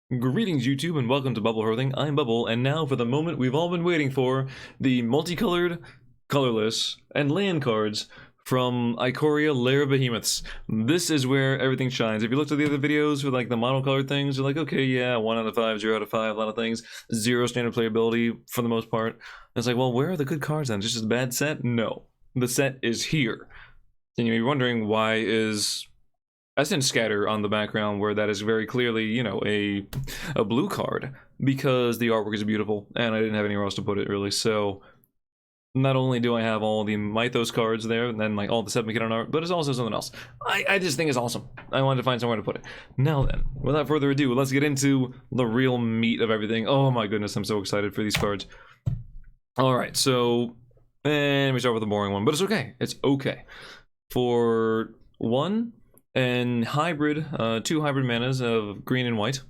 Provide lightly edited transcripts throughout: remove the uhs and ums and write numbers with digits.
Greetings YouTube and welcome to Bubble Hearthing. I'm Bubble, and now for the moment we've all been waiting for, the multicolored, colorless, and land cards from Ikoria, Lair, Behemoths. This is where everything shines. If you looked at the other videos with like the monocolored things, you're like, okay, yeah, 1 out of 5, 0 out of 5, a lot of things, 0 standard playability for the most part. And it's like, well, where are the good cards then? Just a bad set? No. The set is here. And you're wondering why is Essence Scatter on the background, where that is very clearly, you know, a blue card, because the artwork is beautiful and I didn't have anywhere else to put it really. So not only do I have all the Mythos cards there and then like all the 7 art, but it's also something else. I just think it's awesome. I wanted to find somewhere to put it. Now then, without further ado, let's get into the real meat of everything. Oh my goodness, I'm so excited for these cards. Alright, so and we start with the boring one, but it's okay. It's okay. For one, and hybrid, 2 hybrid manas of green and white.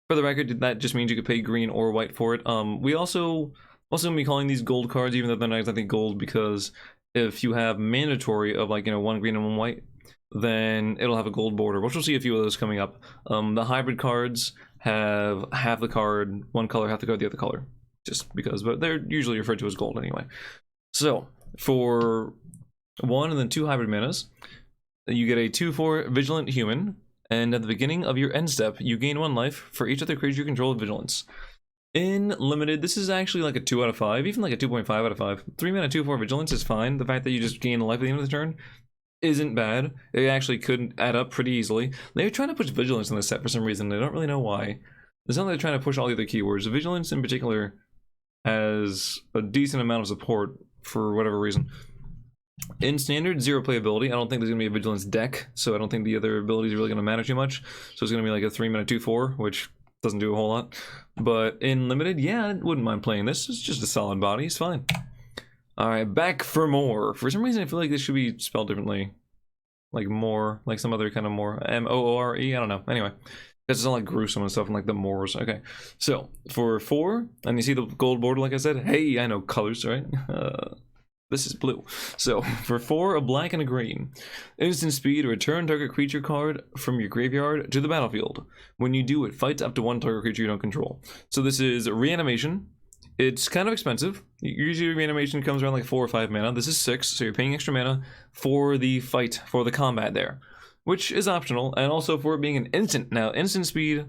For the record, that just means you could pay green or white for it. We also gonna be calling these gold cards, even though they're not exactly gold, because if you have mandatory of like, you know, 1 green and 1 white, then it'll have a gold border, which we'll see a few of those coming up. The hybrid cards have half the card, one color, half the card, the other color, just because, but they're usually referred to as gold anyway. So for 1 and then 2 hybrid manas, you get a 2/4 Vigilant Human, and at the beginning of your end step, you gain 1 life for each other creature you control with Vigilance. In Limited, this is actually like a 2 out of 5, even like a 2.5 out of 5. 3 mana 2/4 Vigilance is fine. The fact that you just gain a life at the end of the turn isn't bad. It actually could add up pretty easily. They're trying to push Vigilance in this set for some reason. I don't really know why. It's not like they're trying to push all the other keywords. Vigilance in particular has a decent amount of support for whatever reason. In standard, 0 playability. I don't think there's going to be a Vigilance deck, so I don't think the other abilities are really going to matter too much. So it's going to be like a 3 mana 2/4, which doesn't do a whole lot. But in limited, yeah, I wouldn't mind playing this. It's just a solid body. It's fine. Alright, back for more. For some reason, I feel like this should be spelled differently. Like more, like some other kind of more. M-O-O-R-E? I don't know. Anyway. Because it's not like gruesome and stuff and like the Moors. Okay. So, for 4, and you see the gold border, like I said. Hey, I know colors, right? This is blue. So, for 4, a black and a green. Instant speed, return target creature card from your graveyard to the battlefield. When you do, it fights up to 1 target creature you don't control. So this is reanimation. It's kind of expensive. Usually reanimation comes around like 4 or 5 mana. This is 6, so you're paying extra mana for the fight, for the combat there. Which is optional, and also for it being an instant. Now, instant speed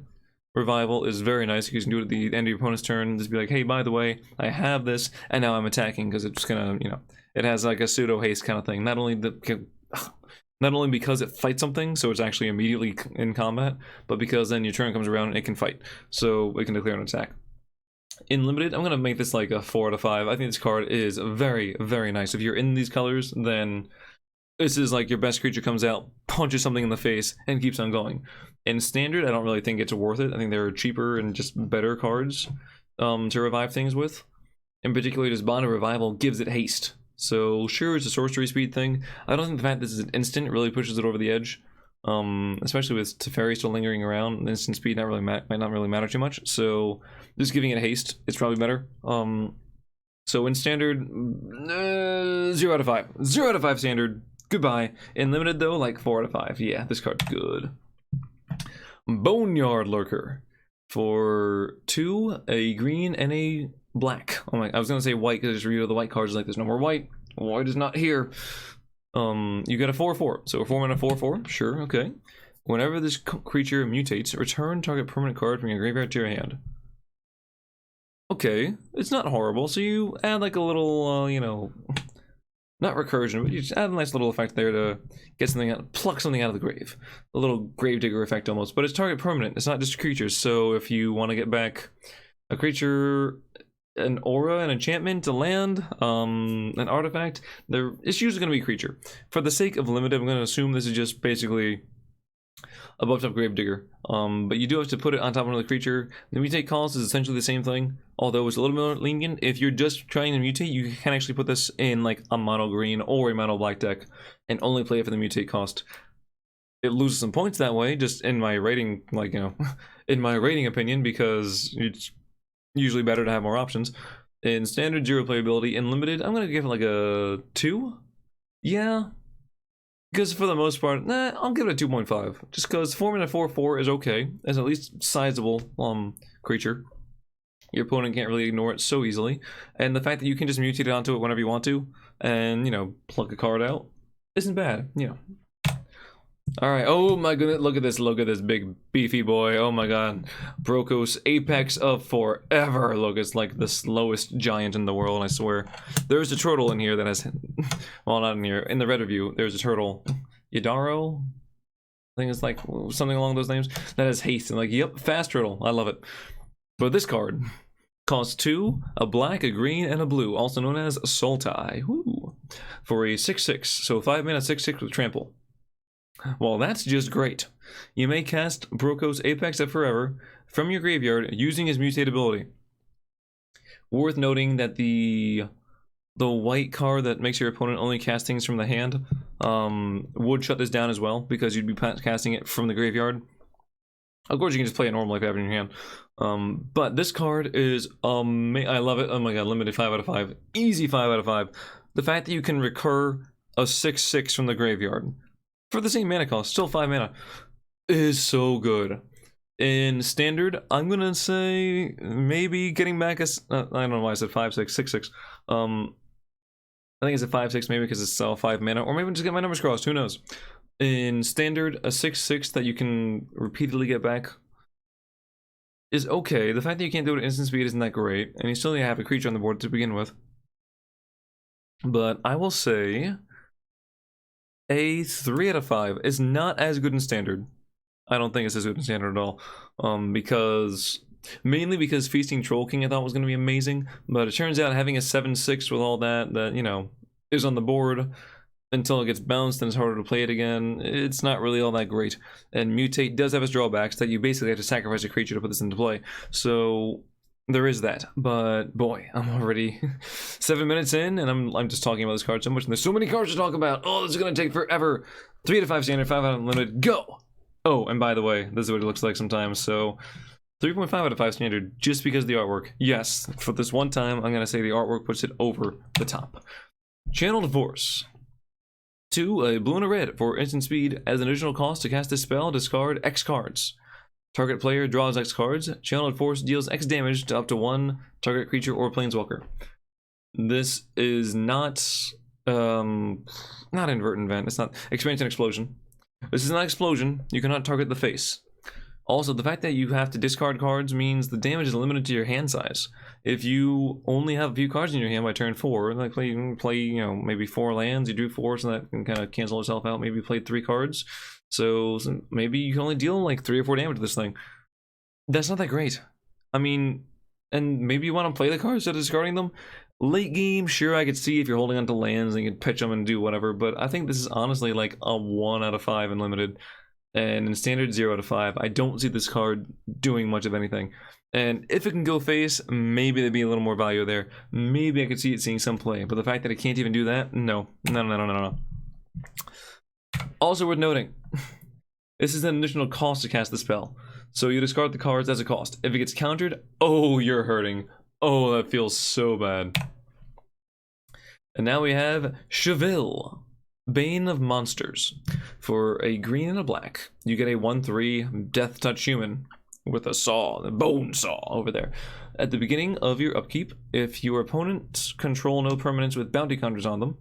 revival is very nice because you can do it at the end of your opponent's turn. Just be like, hey, by the way, I have this, and now I'm attacking, because it's gonna, you know, it has like a pseudo haste kind of thing. Not only because it fights something, so it's actually immediately in combat, but because then your turn comes around and it can fight, so it can declare an attack. In limited, I'm gonna make this like a 4 out of 5. I think this card is very, very nice. If you're in these colors, then this is like your best creature comes out, punches something in the face, and keeps on going. In standard, I don't really think it's worth it. I think there are cheaper and just better cards to revive things with. In particular, this Bond of Revival gives it haste. So sure, it's a sorcery speed thing. I don't think the fact this is an instant really pushes it over the edge. Especially with Teferi still lingering around, instant speed might not really matter too much. So just giving it haste, it's probably better. So in standard, 0 out of 5. 0 out of 5 standard. Goodbye. In limited though, like 4 out of 5. Yeah, this card's good. Boneyard Lurker. For 2, a green and a black. Oh my, I was gonna say white because I just read the white cards like there's no more white. White is not here. You get a 4/4. So a 4 mana 4/4. Sure, okay. Whenever this creature mutates, return target permanent card from your graveyard to your hand. Okay, it's not horrible. So you add like a little, you know, not recursion, but you just add a nice little effect there to get something out, pluck something out of the grave. A little gravedigger effect almost, but it's target permanent. It's not just creatures. So if you want to get back a creature, an aura, an enchantment, a land, an artifact, it's usually going to be a creature. For the sake of limited, I'm going to assume this is just basically a buffed up Gravedigger. But you do have to put it on top of another creature. The mutate cost is essentially the same thing, although it's a little more lenient. If you're just trying to mutate, you can actually put this in like a mono green or a mono black deck and only play it for the mutate cost. It loses some points that way, just in my rating, like, you know, in my rating opinion, because it's usually better to have more options. In standard, 0 playability. In limited, I'm gonna give it like a 2. Yeah, Because for the most part, nah, I'll give it a 2.5. Just because 4 mana 4/4 is okay. As at least sizable creature. Your opponent can't really ignore it so easily. And the fact that you can just mutate it onto it whenever you want to, and, you know, pluck a card out, isn't bad, you know. Alright, oh my goodness, look at this big beefy boy, oh my god. Brokos, apex of forever. Look, it's like the slowest giant in the world, I swear. There's a turtle in here that has, well, not in here, in the red review, there's a turtle. Yadaro? I think it's like something along those names. That has haste, and like, yep, fast turtle, I love it. But this card costs 2, a black, a green, and a blue, also known as Sultai. Woo. For a 6/6, so 5 mana 6/6 with trample. Well, that's just great. You may cast Brokos Apex of Forever from your graveyard using his mutate ability. Worth noting that the white card that makes your opponent only cast things from the hand would shut this down as well, because you'd be casting it from the graveyard. Of course, you can just play it normal like you have it in your hand. But this card is I love it. Oh my god, limited 5 out of 5. Easy 5 out of 5. The fact that you can recur a 6/6 from the graveyard for the same mana cost, still 5 mana, is so good. In standard, I'm gonna say maybe getting back a I don't know why I said 5/6, 6/6. I think it's a 5/6 maybe because it's 5 mana, or maybe just get my numbers crossed, who knows. In standard, a 6/6 that you can repeatedly get back is okay. The fact that you can't do it at instant speed isn't that great, and you still need to have a creature on the board to begin with. But I will say a 3 out of 5 is not as good in standard. I don't think it's as good in standard at all. Mainly because Feasting Troll King I thought was going to be amazing, but it turns out having a 7/6 with all that, you know, is on the board until it gets bounced and it's harder to play it again, it's not really all that great. And Mutate does have its drawbacks, that you basically have to sacrifice a creature to put this into play. So there is that. But boy, I'm already 7 minutes in, and I'm just talking about this card so much, and there's so many cards to talk about. Oh, this is gonna take forever. 3 out of 5 standard, 5 out of unlimited, go! Oh, and by the way, this is what it looks like sometimes, so 3.5 out of 5 standard, just because of the artwork. Yes, for this one time, I'm gonna say the artwork puts it over the top. Channeled Force. 2, a blue and a red for instant speed. As an additional cost to cast this spell, discard X cards. Target player draws X cards. Channeled Force deals X damage to up to 1 target creature or planeswalker. This is not Invertent Vent. It's not Expansion Explosion. This is not Explosion. You cannot target the face. Also, the fact that you have to discard cards means the damage is limited to your hand size. If you only have a few cards in your hand by turn 4, like play, you know, maybe 4 lands, you drew 4, so that can kind of cancel itself out. Maybe you played 3 cards, so maybe you can only deal like 3 or 4 damage to this thing. That's not that great. I mean, and maybe you want to play the cards instead of discarding them. Late game, sure, I could see if you're holding onto lands and you can pitch them and do whatever, but I think this is honestly like a 1 out of 5 in limited. And in standard, 0 out of 5. I don't see this card doing much of anything. And if it can go face, maybe there'd be a little more value there. Maybe I could see it seeing some play. But the fact that it can't even do that, no. Also worth noting, this is an additional cost to cast the spell. So you discard the cards as a cost. If it gets countered, oh, you're hurting. Oh, that feels so bad. And now we have Cheville. Bane of Monsters. For a green and a black, you get a 1/3 Death Touch Human with a saw, the bone saw over there. At the beginning of your upkeep, if your opponents control no permanents with bounty counters on them,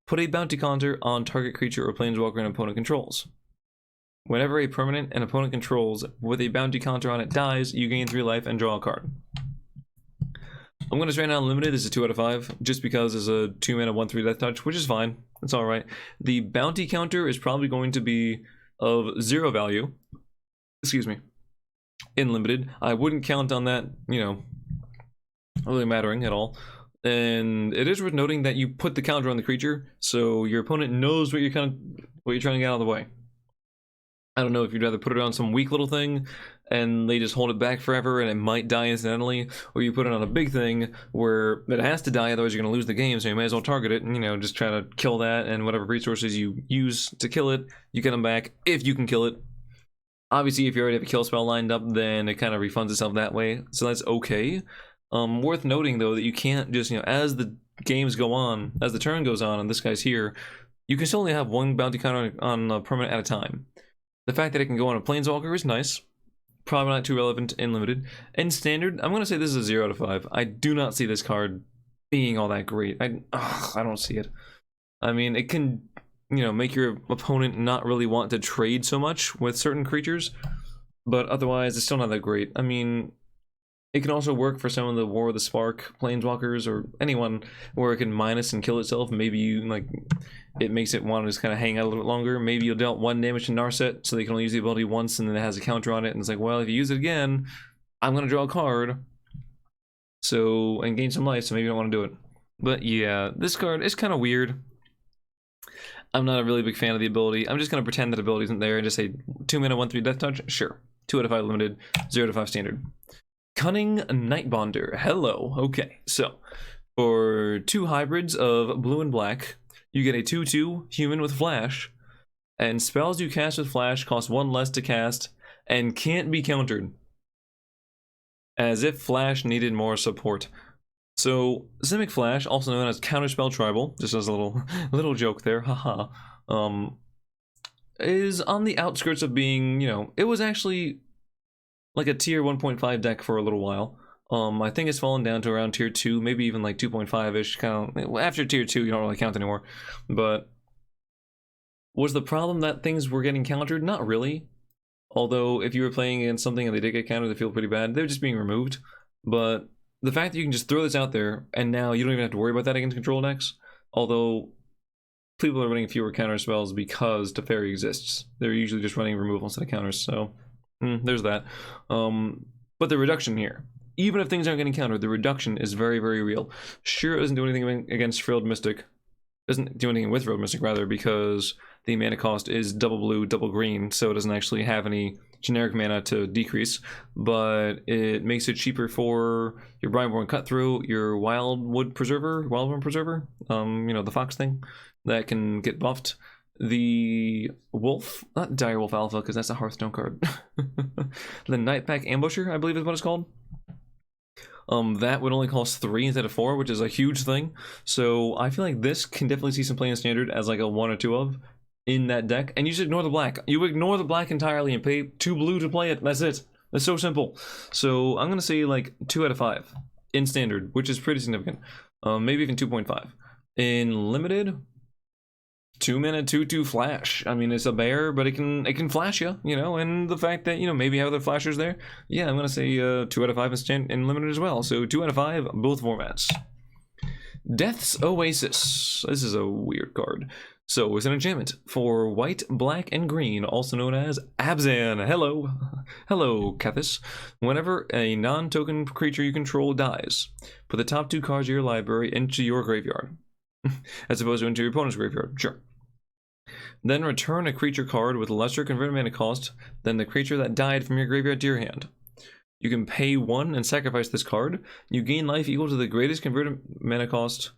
put a bounty counter on target creature or planeswalker an opponent controls. Whenever a permanent an opponent controls with a bounty counter on it dies, you gain 3 life and draw a card. I'm going to straight out limited. This is 2 out of 5, just because there's a 2 mana 1/3 Death Touch, which is fine. It's alright. The bounty counter is probably going to be of 0 value. Excuse me. In limited. I wouldn't count on that, you know, really mattering at all. And it is worth noting that you put the counter on the creature, so your opponent knows what you're trying to get out of the way. I don't know if you'd rather put it on some weak little thing and they just hold it back forever and it might die incidentally, or you put it on a big thing where it has to die, otherwise you're going to lose the game, so you may as well target it and, you know, just try to kill that, and whatever resources you use to kill it, you get them back if you can kill it. Obviously, if you already have a kill spell lined up, then it kind of refunds itself that way, so that's okay. Worth noting, though, that you can't just, you know, as the games go on, as the turn goes on and this guy's here, you can still only have one bounty counter on a permanent at a time. The fact that it can go on a planeswalker is nice. Probably not too relevant in limited. In standard, I'm going to say this is a 0 out of 5. I do not see this card being all that great. I don't see it. I mean, it can, you know, make your opponent not really want to trade so much with certain creatures, but otherwise it's still not that great. I mean, it can also work for some of the War of the Spark planeswalkers or anyone where it can minus and kill itself. Maybe you, like, it makes it want to just kind of hang out a little bit longer. Maybe you'll dealt 1 damage to Narset, so they can only use the ability once and then it has a counter on it, and it's like, well, if you use it again, I'm going to draw a card. So, and gain some life, so maybe you don't want to do it. But yeah, this card is kind of weird. I'm not a really big fan of the ability. I'm just going to pretend that ability isn't there and just say 2 mana, 1/3 Death Touch. Sure. 2 out of 5 limited, 0 out of 5 standard. Cunning Nightbonder. Hello. Okay, so for 2 hybrids of blue and black, you get a 2/2 human with flash, and spells you cast with flash cost 1 less to cast and can't be countered. As if flash needed more support. So Simic Flash, also known as Counterspell Tribal, just as a little joke there, haha, is on the outskirts of being, you know, it was actually like a tier 1.5 deck for a little while. I think it's fallen down to around tier 2, maybe even like 2.5-ish, kind of. After tier 2, you don't really count anymore. But was the problem that things were getting countered? Not really. Although, if you were playing against something and they did get countered, they feel pretty bad. They're just being removed. But the fact that you can just throw this out there, and now you don't even have to worry about that against control decks, although people are running fewer counter spells because Teferi exists. They're usually just running removal instead of counters, so there's that. But the reduction here, even if things aren't getting countered, the reduction is very, very real. Sure, it doesn't do anything against Frilled Mystic. Doesn't do anything with Frilled Mystic, rather, because the mana cost is double blue, double green, so it doesn't actually have any generic mana to decrease, but it makes it cheaper for your Brineborn Cut Through, your Wildwood Preserver, you know, the fox thing that can get buffed. The Wolf, not Direwolf Alpha, because that's a Hearthstone card. The Nightpack Ambusher, I believe is what it's called. That would only cost 3 instead of 4, which is a huge thing. So I feel like this can definitely see some play in standard as like a 1 or 2 of in that deck. And you just ignore the black. You ignore the black entirely and pay 2 blue to play it. That's it. That's so simple. So I'm going to say like 2 out of 5 in standard, which is pretty significant. Maybe even 2.5. In limited, 2 mana 2/2 flash. I mean, it's a bear, but it can flash you, you know, and the fact that, you know, maybe have other flashers there. Yeah, I'm gonna say 2 out of 5 in limited as well. So 2 out of 5, both formats. Death's Oasis. This is a weird card. So it's an enchantment for white, black, and green, also known as Abzan. Hello. Hello, Kethis. Whenever a non-token creature you control dies, put the top 2 cards of your library into your graveyard. As opposed to into your opponent's graveyard. Sure. Then return a creature card with lesser converted mana cost than the creature that died from your graveyard to your hand. You can pay 1 and sacrifice this card. You gain life equal to the greatest converted mana cost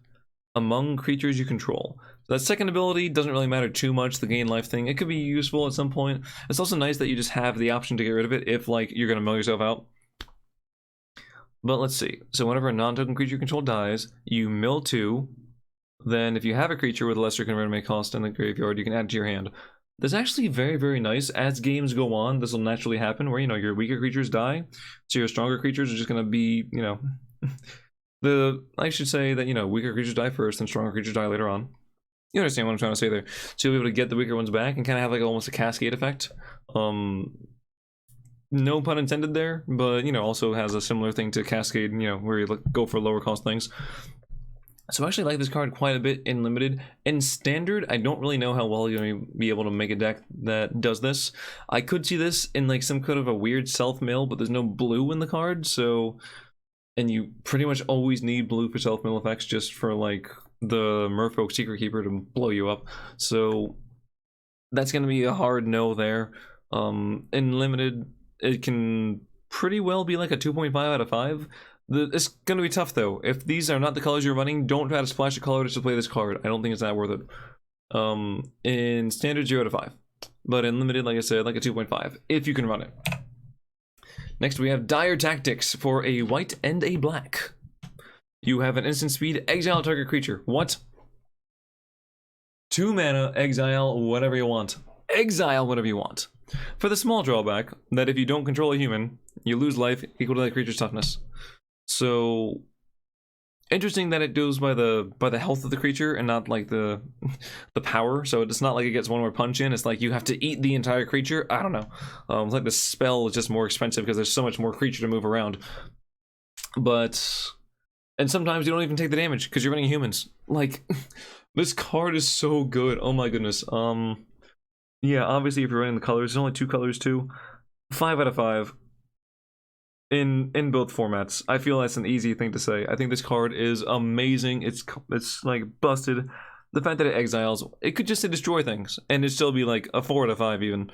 among creatures you control. So that second ability doesn't really matter too much, the gain life thing. It could be useful at some point. It's also nice that you just have the option to get rid of it if, like, you're going to mill yourself out. But let's see. So whenever a non-token creature you control dies, you mill 2. Then if you have a creature with a lesser converted mana cost in the graveyard, you can add it to your hand. This is actually very, very nice. As games go on, this will naturally happen where, you know, your weaker creatures die. So your stronger creatures are just going to be, you know... I should say that, you know, weaker creatures die first and stronger creatures die later on. You understand what I'm trying to say there. So you'll be able to get the weaker ones back and kind of have like almost a cascade effect. No pun intended there, but, you know, also has a similar thing to Cascade, you know, where you go for lower cost things. So I actually like this card quite a bit in limited. In standard, I don't really know how well you're going to be able to make a deck that does this. I could see this in like some kind of a weird self-mill, but there's no blue in the card, so... And you pretty much always need blue for self-mill effects just for like the Merfolk Secret Keeper to blow you up. So that's going to be a hard no there. In limited, it can pretty well be like a 2.5 out of 5. It's going to be tough though. If these are not the colors you're running, don't try to splash a color just to play this card. I don't think it's that worth it. In standard, 0 out of 5. But in limited, like I said, like a 2.5, if you can run it. Next we have Dire Tactics for a white and a black. You have an instant speed, exile target creature. What? 2 mana, exile whatever you want. Exile whatever you want. For the small drawback, that if you don't control a human, you lose life equal to that creature's toughness. So interesting that it goes by the health of the creature and not like the power. So it's not like it gets one more punch in. It's like you have to eat the entire creature. I don't know. It's like the spell is just more expensive because there's so much more creature to move around. And sometimes you don't even take the damage because you're running humans. Like, this card is so good. Oh my goodness. Yeah, obviously if you're running the colors, there's only 2 colors too. 5 out of 5. In both formats. I feel that's an easy thing to say. I think this card is amazing. It's like busted. The fact that it exiles, it could just say destroy things and it'd still be like a 4 out of 5 even,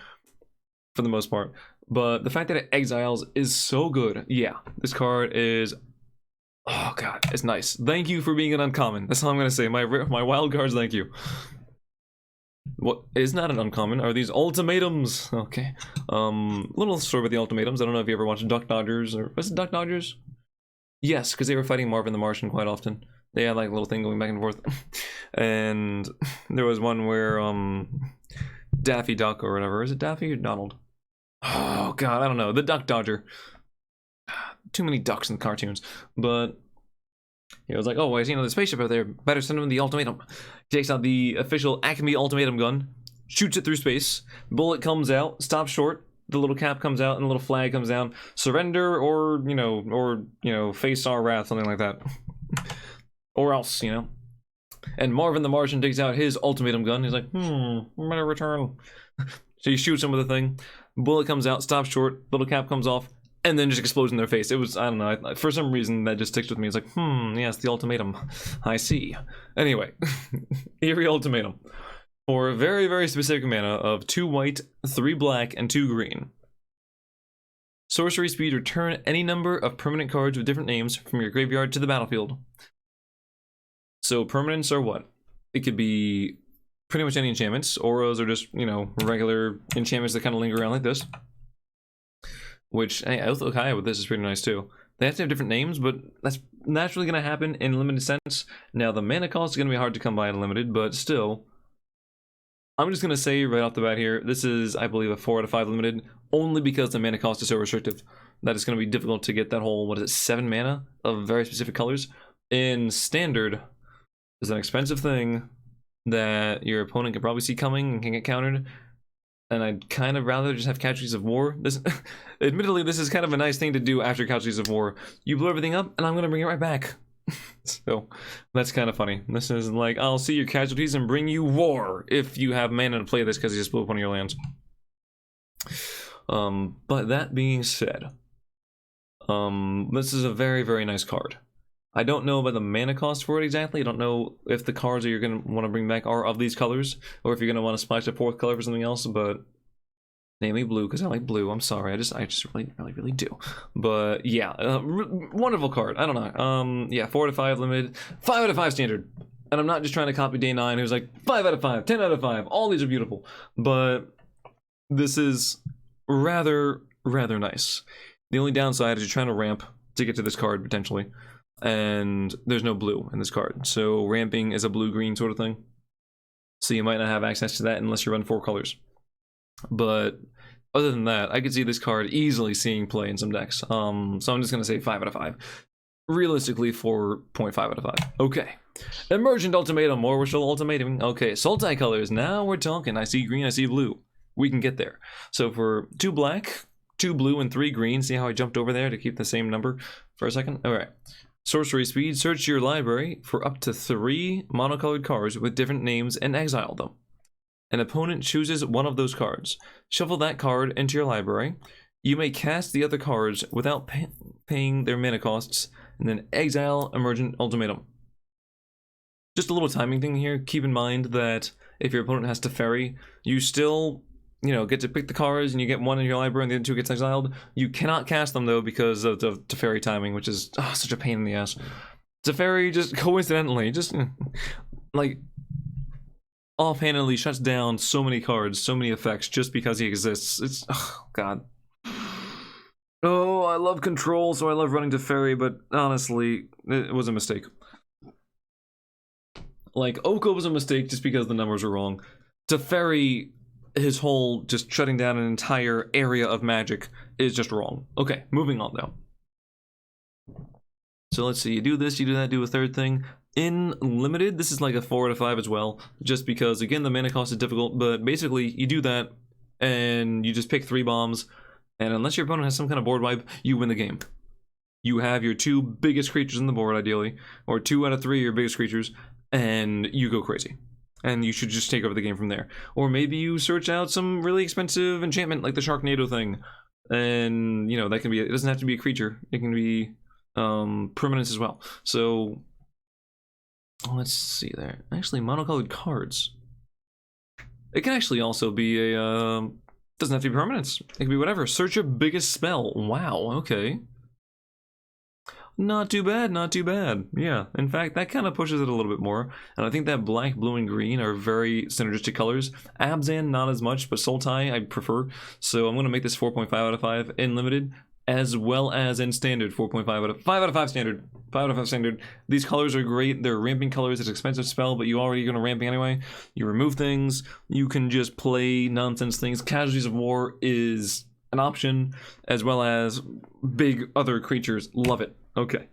for the most part. But the fact that it exiles is so good. Yeah, this card is, oh god, it's nice. Thank you for being an uncommon. That's all I'm gonna say. My wild cards, thank you. What is not an uncommon are these ultimatums. Okay. Little story about the ultimatums. I don't know if you ever watched Duck Dodgers, or was it Duck Dodgers? Yes, because they were fighting Marvin the Martian quite often. They had like a little thing going back and forth. And there was one where Daffy Duck or whatever. Is it Daffy or Donald? Oh god, I don't know. The Duck Dodger. Too many ducks in the cartoons. But he was like, oh, I see another spaceship out there. Better send him the ultimatum. He takes out the official Acme ultimatum gun, shoots it through space. Bullet comes out, stops short. The little cap comes out, and the little flag comes down. Surrender, or face our wrath, something like that. Or else, you know. And Marvin the Martian takes out his ultimatum gun. He's like, I'm gonna return. So he shoots him with the thing. Bullet comes out, stops short. Little cap comes off. And then just explodes in their face. It was, I don't know, for some reason that just sticks with me. It's like, yes, the ultimatum. I see. Anyway, Eerie ultimatum. For a very, very specific mana of 2 white, 3 black, and 2 green. Sorcery speed, return any number of permanent cards with different names from your graveyard to the battlefield. So permanents are what? It could be pretty much any enchantments. Auras are just, regular enchantments that kind of linger around like this. Which, hey, Ikoria with this is pretty nice too. They have to have different names, but that's naturally going to happen in limited sense. Now, the mana cost is going to be hard to come by in limited, but still, I'm just going to say right off the bat here, this is, I believe, a 4 out of 5 limited, only because the mana cost is so restrictive that it's going to be difficult to get that whole, 7 mana of very specific colors. In Standard, is an expensive thing that your opponent can probably see coming and can get countered. And I'd kind of rather just have Casualties of War. This, admittedly, this is kind of a nice thing to do after Casualties of War. You blow everything up, and I'm going to bring it right back. So, that's kind of funny. This is like, I'll see your casualties and bring you war if you have mana to play this because you just blew up one of your lands. But that being said, this is a very, very nice card. I don't know about the mana cost for it exactly. I don't know if the cards that you're going to want to bring back are of these colors, or if you're going to want to splash a 4th color for something else, but namely blue, because I like blue. I'm sorry, I just really do. But yeah, wonderful card. I don't know. Yeah, 4 out of 5 limited, 5 out of 5 standard. And I'm not just trying to copy Day 9, who's like 5 out of 5, 10 out of 5. All these are beautiful, but this is rather nice. The only downside is you're trying to ramp to get to this card potentially. And there's no blue in this card, so ramping is a blue-green sort of thing. So you might not have access to that unless you run 4 colors. But other than that, I could see this card easily seeing play in some decks. So I'm just gonna say 5 out of 5. Realistically, 4.5 out of 5. Okay. Emergent Ultimatum, or we're still ultimating. Okay, Sultai colors. Now we're talking. I see green, I see blue. We can get there. So for 2 black, 2 blue, and 3 green. See how I jumped over there to keep the same number for a second? All right. Sorcery speed, search your library for up to 3 monocolored cards with different names and exile them. An opponent chooses one of those cards. Shuffle that card into your library. You may cast the other cards without paying their mana costs, and then exile Emergent Ultimatum. Just a little timing thing here. Keep in mind that if your opponent has to ferry, you still get to pick the cards and you get one in your library and the other 2 gets exiled. You cannot cast them though because of the Teferi timing, which is such a pain in the ass. Teferi just coincidentally, like offhandedly shuts down so many cards, so many effects just because he exists. It's, oh god. Oh, I love control, so I love running Teferi, but honestly, it was a mistake. Like, Oko was a mistake just because the numbers were wrong. Teferi, his whole just shutting down an entire area of magic is just wrong. Okay, moving on though. So let's see, you do this, you do that, do a third thing. In limited, this is like a 4 out of 5 as well, just because, again, the mana cost is difficult, but basically, you do that, and you just pick 3 bombs, and unless your opponent has some kind of board wipe, you win the game. You have your 2 biggest creatures on the board, ideally, or 2 out of 3 of your biggest creatures, and you go crazy. And you should just take over the game from there. Or maybe you search out some really expensive enchantment, like the Sharknado thing, and, you know, that can be, it doesn't have to be a creature, it can be permanence as well. So let's see there. Actually, monocolored cards. It can actually also be a doesn't have to be permanence. It can be whatever. Search your biggest spell. Wow, okay. Not too bad, not too bad. Yeah, in fact, that kind of pushes it a little bit more. And I think that black, blue, and green are very synergistic colors. Abzan, not as much, but Sultai, I prefer. So I'm going to make this 4.5 out of 5 in limited, as well as in standard, 4.5 out of 5 out of 5 standard. 5 out of 5 standard. These colors are great. They're ramping colors. It's an expensive spell, but you already going to ramping anyway. You remove things. You can just play nonsense things. Casualties of War is an option, as well as big other creatures. Love it. Okay.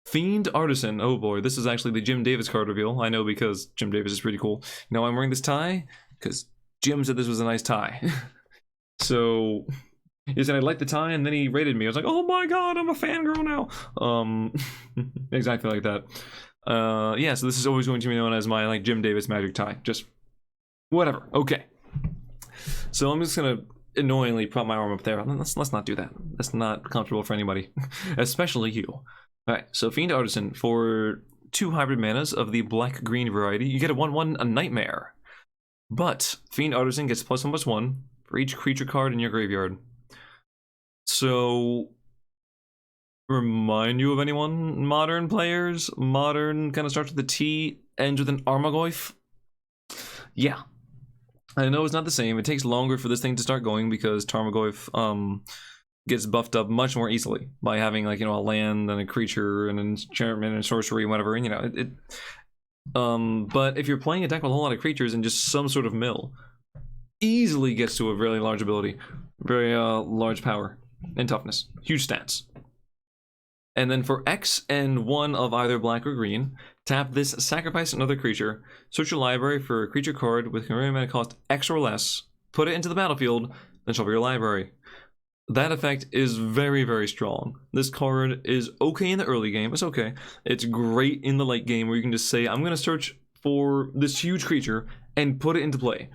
Fiend Artisan. Oh boy, this is actually the Jim Davis card reveal. I know because Jim Davis is pretty cool. Now I'm wearing this tie because Jim said this was a nice tie. So he said I like the tie, and then he rated me. I was like, oh my god, I'm a fangirl now. Exactly like that. Yeah, so this is always going to be known as my like Jim Davis magic tie. Just whatever. Okay. So I'm just gonna annoyingly prop my arm up there. Let's not do that. That's not comfortable for anybody, especially you. Alright, so Fiend Artisan, for 2 hybrid manas of the black-green variety, you get a 1/1, a Nightmare. But Fiend Artisan gets +1/+1 for each creature card in your graveyard. So, remind you of anyone? Modern players? Modern kind of starts with a T, ends with an Armagoyf? Yeah. I know it's not the same. It takes longer for this thing to start going because Tarmogoyf gets buffed up much more easily by having, like, you know, a land and a creature and an enchantment and sorcery and whatever, and, you know, but if you're playing a deck with a whole lot of creatures and just some sort of mill, easily gets to a really large ability, very large power and toughness, huge stats. And then for X and 1 of either black or green, tap this, sacrifice another creature, search your library for a creature card with converted mana cost X or less, put it into the battlefield, then shuffle your library. That effect is very, very strong. This card is okay in the early game, it's okay. It's great in the late game where you can just say, I'm going to search for this huge creature and put it into play.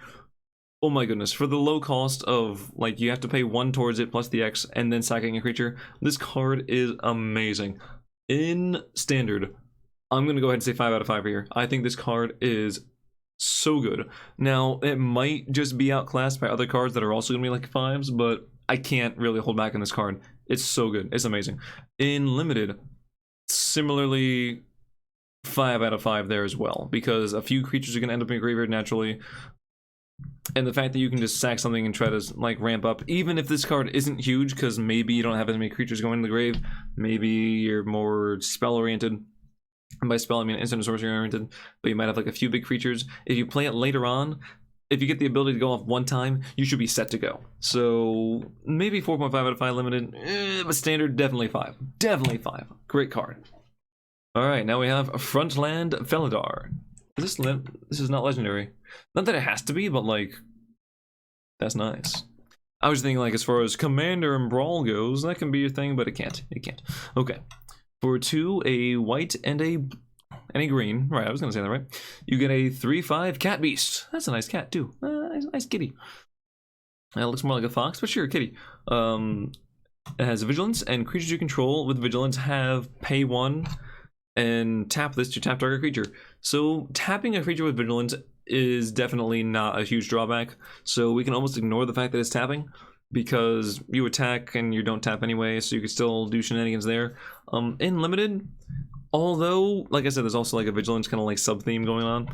Oh my goodness, for the low cost of, like, you have to pay 1 towards it plus the X and then sacking a creature, this card is amazing. In standard, I'm going to go ahead and say 5 out of 5 here. I think this card is so good. Now, it might just be outclassed by other cards that are also going to be like 5s, but I can't really hold back on this card. It's so good. It's amazing. In limited, similarly, 5 out of 5 there as well, because a few creatures are going to end up in your graveyard naturally. And the fact that you can just sack something and try to, like, ramp up, even if this card isn't huge, because maybe you don't have as many creatures going to the grave, maybe you're more spell-oriented. And by spell, I mean instant sorcery-oriented, but you might have, like, a few big creatures. If you play it later on, if you get the ability to go off 1 time, you should be set to go. So, maybe 4.5 out of 5 limited, but standard, definitely 5. Definitely 5. Great card. Alright, now we have Frontland Felidar. This is not legendary. Not that it has to be, but, like, that's nice. I was thinking, like, as far as Commander and Brawl goes, that can be a thing, but it can't. It can't. Okay. For 2, a white and a green. Right, I was gonna say that, right? You get a 3/5 Cat Beast. That's a nice cat, too. Nice kitty. It looks more like a fox, but sure, kitty. It has Vigilance, and creatures you control with Vigilance have pay 1 and tap this to tap target creature. So tapping a creature with Vigilance is definitely not a huge drawback. So we can almost ignore the fact that it's tapping, because you attack and you don't tap anyway, so you can still do shenanigans there. In limited, although, like I said, there's also like a Vigilance kind of like sub-theme going on.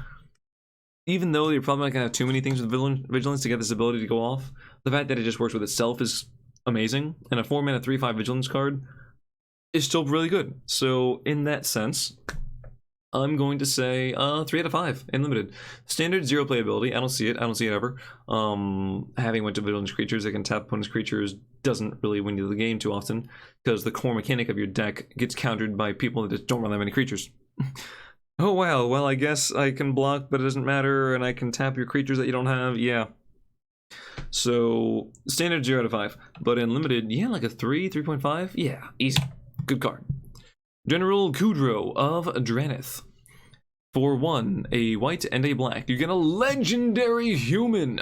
Even though you're probably not going to have too many things with Vigilance to get this ability to go off, the fact that it just works with itself is amazing. And a 4-mana 3/5 Vigilance card is still really good. So in that sense, I'm going to say 3 out of 5 in limited. Standard 0 playability. I don't see it. I don't see it ever. Having went to villainous creatures that can tap opponent's creatures doesn't really win you the game too often, because the core mechanic of your deck gets countered by people that just don't run that many creatures. Oh wow, well I guess I can block, but it doesn't matter, and I can tap your creatures that you don't have. Yeah. So standard 0 out of 5, but in limited, yeah, like a 3, 3.5. Yeah, easy. Good card. General Kudro of Dranith. For 1, a white and a black, you get a legendary human.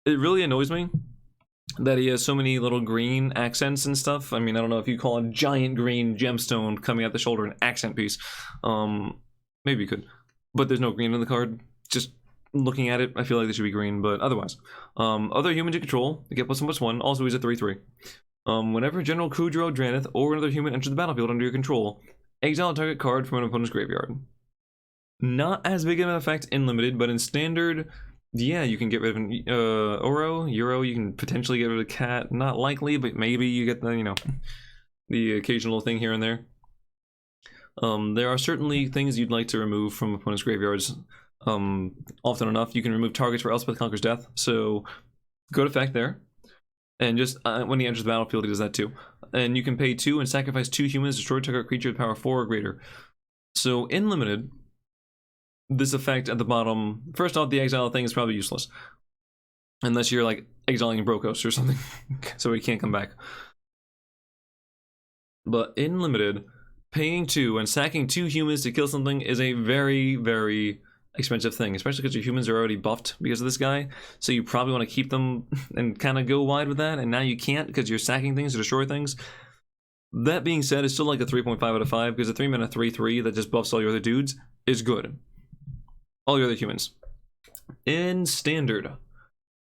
It really annoys me that he has so many little green accents and stuff. I mean, I don't know if you call a giant green gemstone coming out the shoulder an accent piece. Maybe you could, but there's no green in the card. Just looking at it, I feel like there should be green, but otherwise. Other humans you control, you get +1/+1. Also, he's a 3/3. Whenever General Kudro Dranith or another human enters the battlefield under your control, exile a target card from an opponent's graveyard. Not as big of an effect in limited, but in standard, yeah, you can get rid of an Oro, you can potentially get rid of a cat. Not likely, but maybe you get the, you know, the occasional thing here and there. There are certainly things you'd like to remove from opponent's graveyards. Often enough, you can remove targets for Elspeth Conquers Death, so good effect there. And just when he enters the battlefield, he does that too. And you can pay 2 and sacrifice 2 humans, destroy target creature with power 4 or greater. So in limited, this effect at the bottom, first off, the exile thing is probably useless. Unless you're like exiling Brokos or something, so he can't come back. But in limited, paying 2 and sacking 2 humans to kill something is a very, very expensive thing, especially because your humans are already buffed because of this guy, so you probably want to keep them and kind of go wide with that, and now you can't because you're sacking things to destroy things. That being said, it's still like a 3.5 out of 5, because a 3-mana 3/3 that just buffs all your other dudes is good. All your other humans. In standard,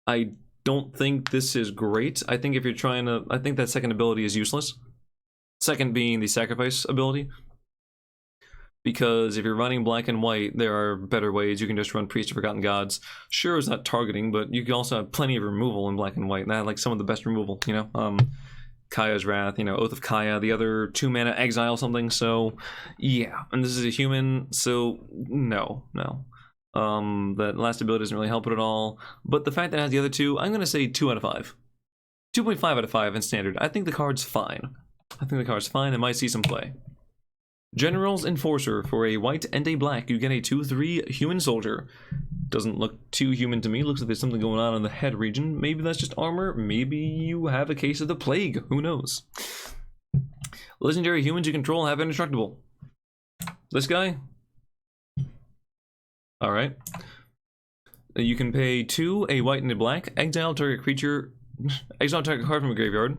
I don't think this is great. I think if you're trying to, I think that second ability is useless. Second being the sacrifice ability. Because if you're running black and white, there are better ways. You can just run Priest of Forgotten Gods. Sure, it's not targeting, but you can also have plenty of removal in black and white. And I like some of the best removal, you know? Kaya's Wrath, you know, Oath of Kaya, the other 2-mana exile something. So, yeah. And this is a human, so no. That last ability doesn't really help it at all. But the fact that it has the other 2, I'm going to say 2 out of 5. 2.5 out of 5 in standard. I think the card's fine. It might see some play. General's Enforcer. For a white and a black, you get a 2/3 human soldier. Doesn't look too human to me. Looks like there's something going on in the head region. Maybe that's just armor. Maybe you have a case of the plague. Who knows? Legendary humans you control have indestructible. This guy? Alright. You can pay 2, a white and a black. Exile target creature. Exile target card from a graveyard.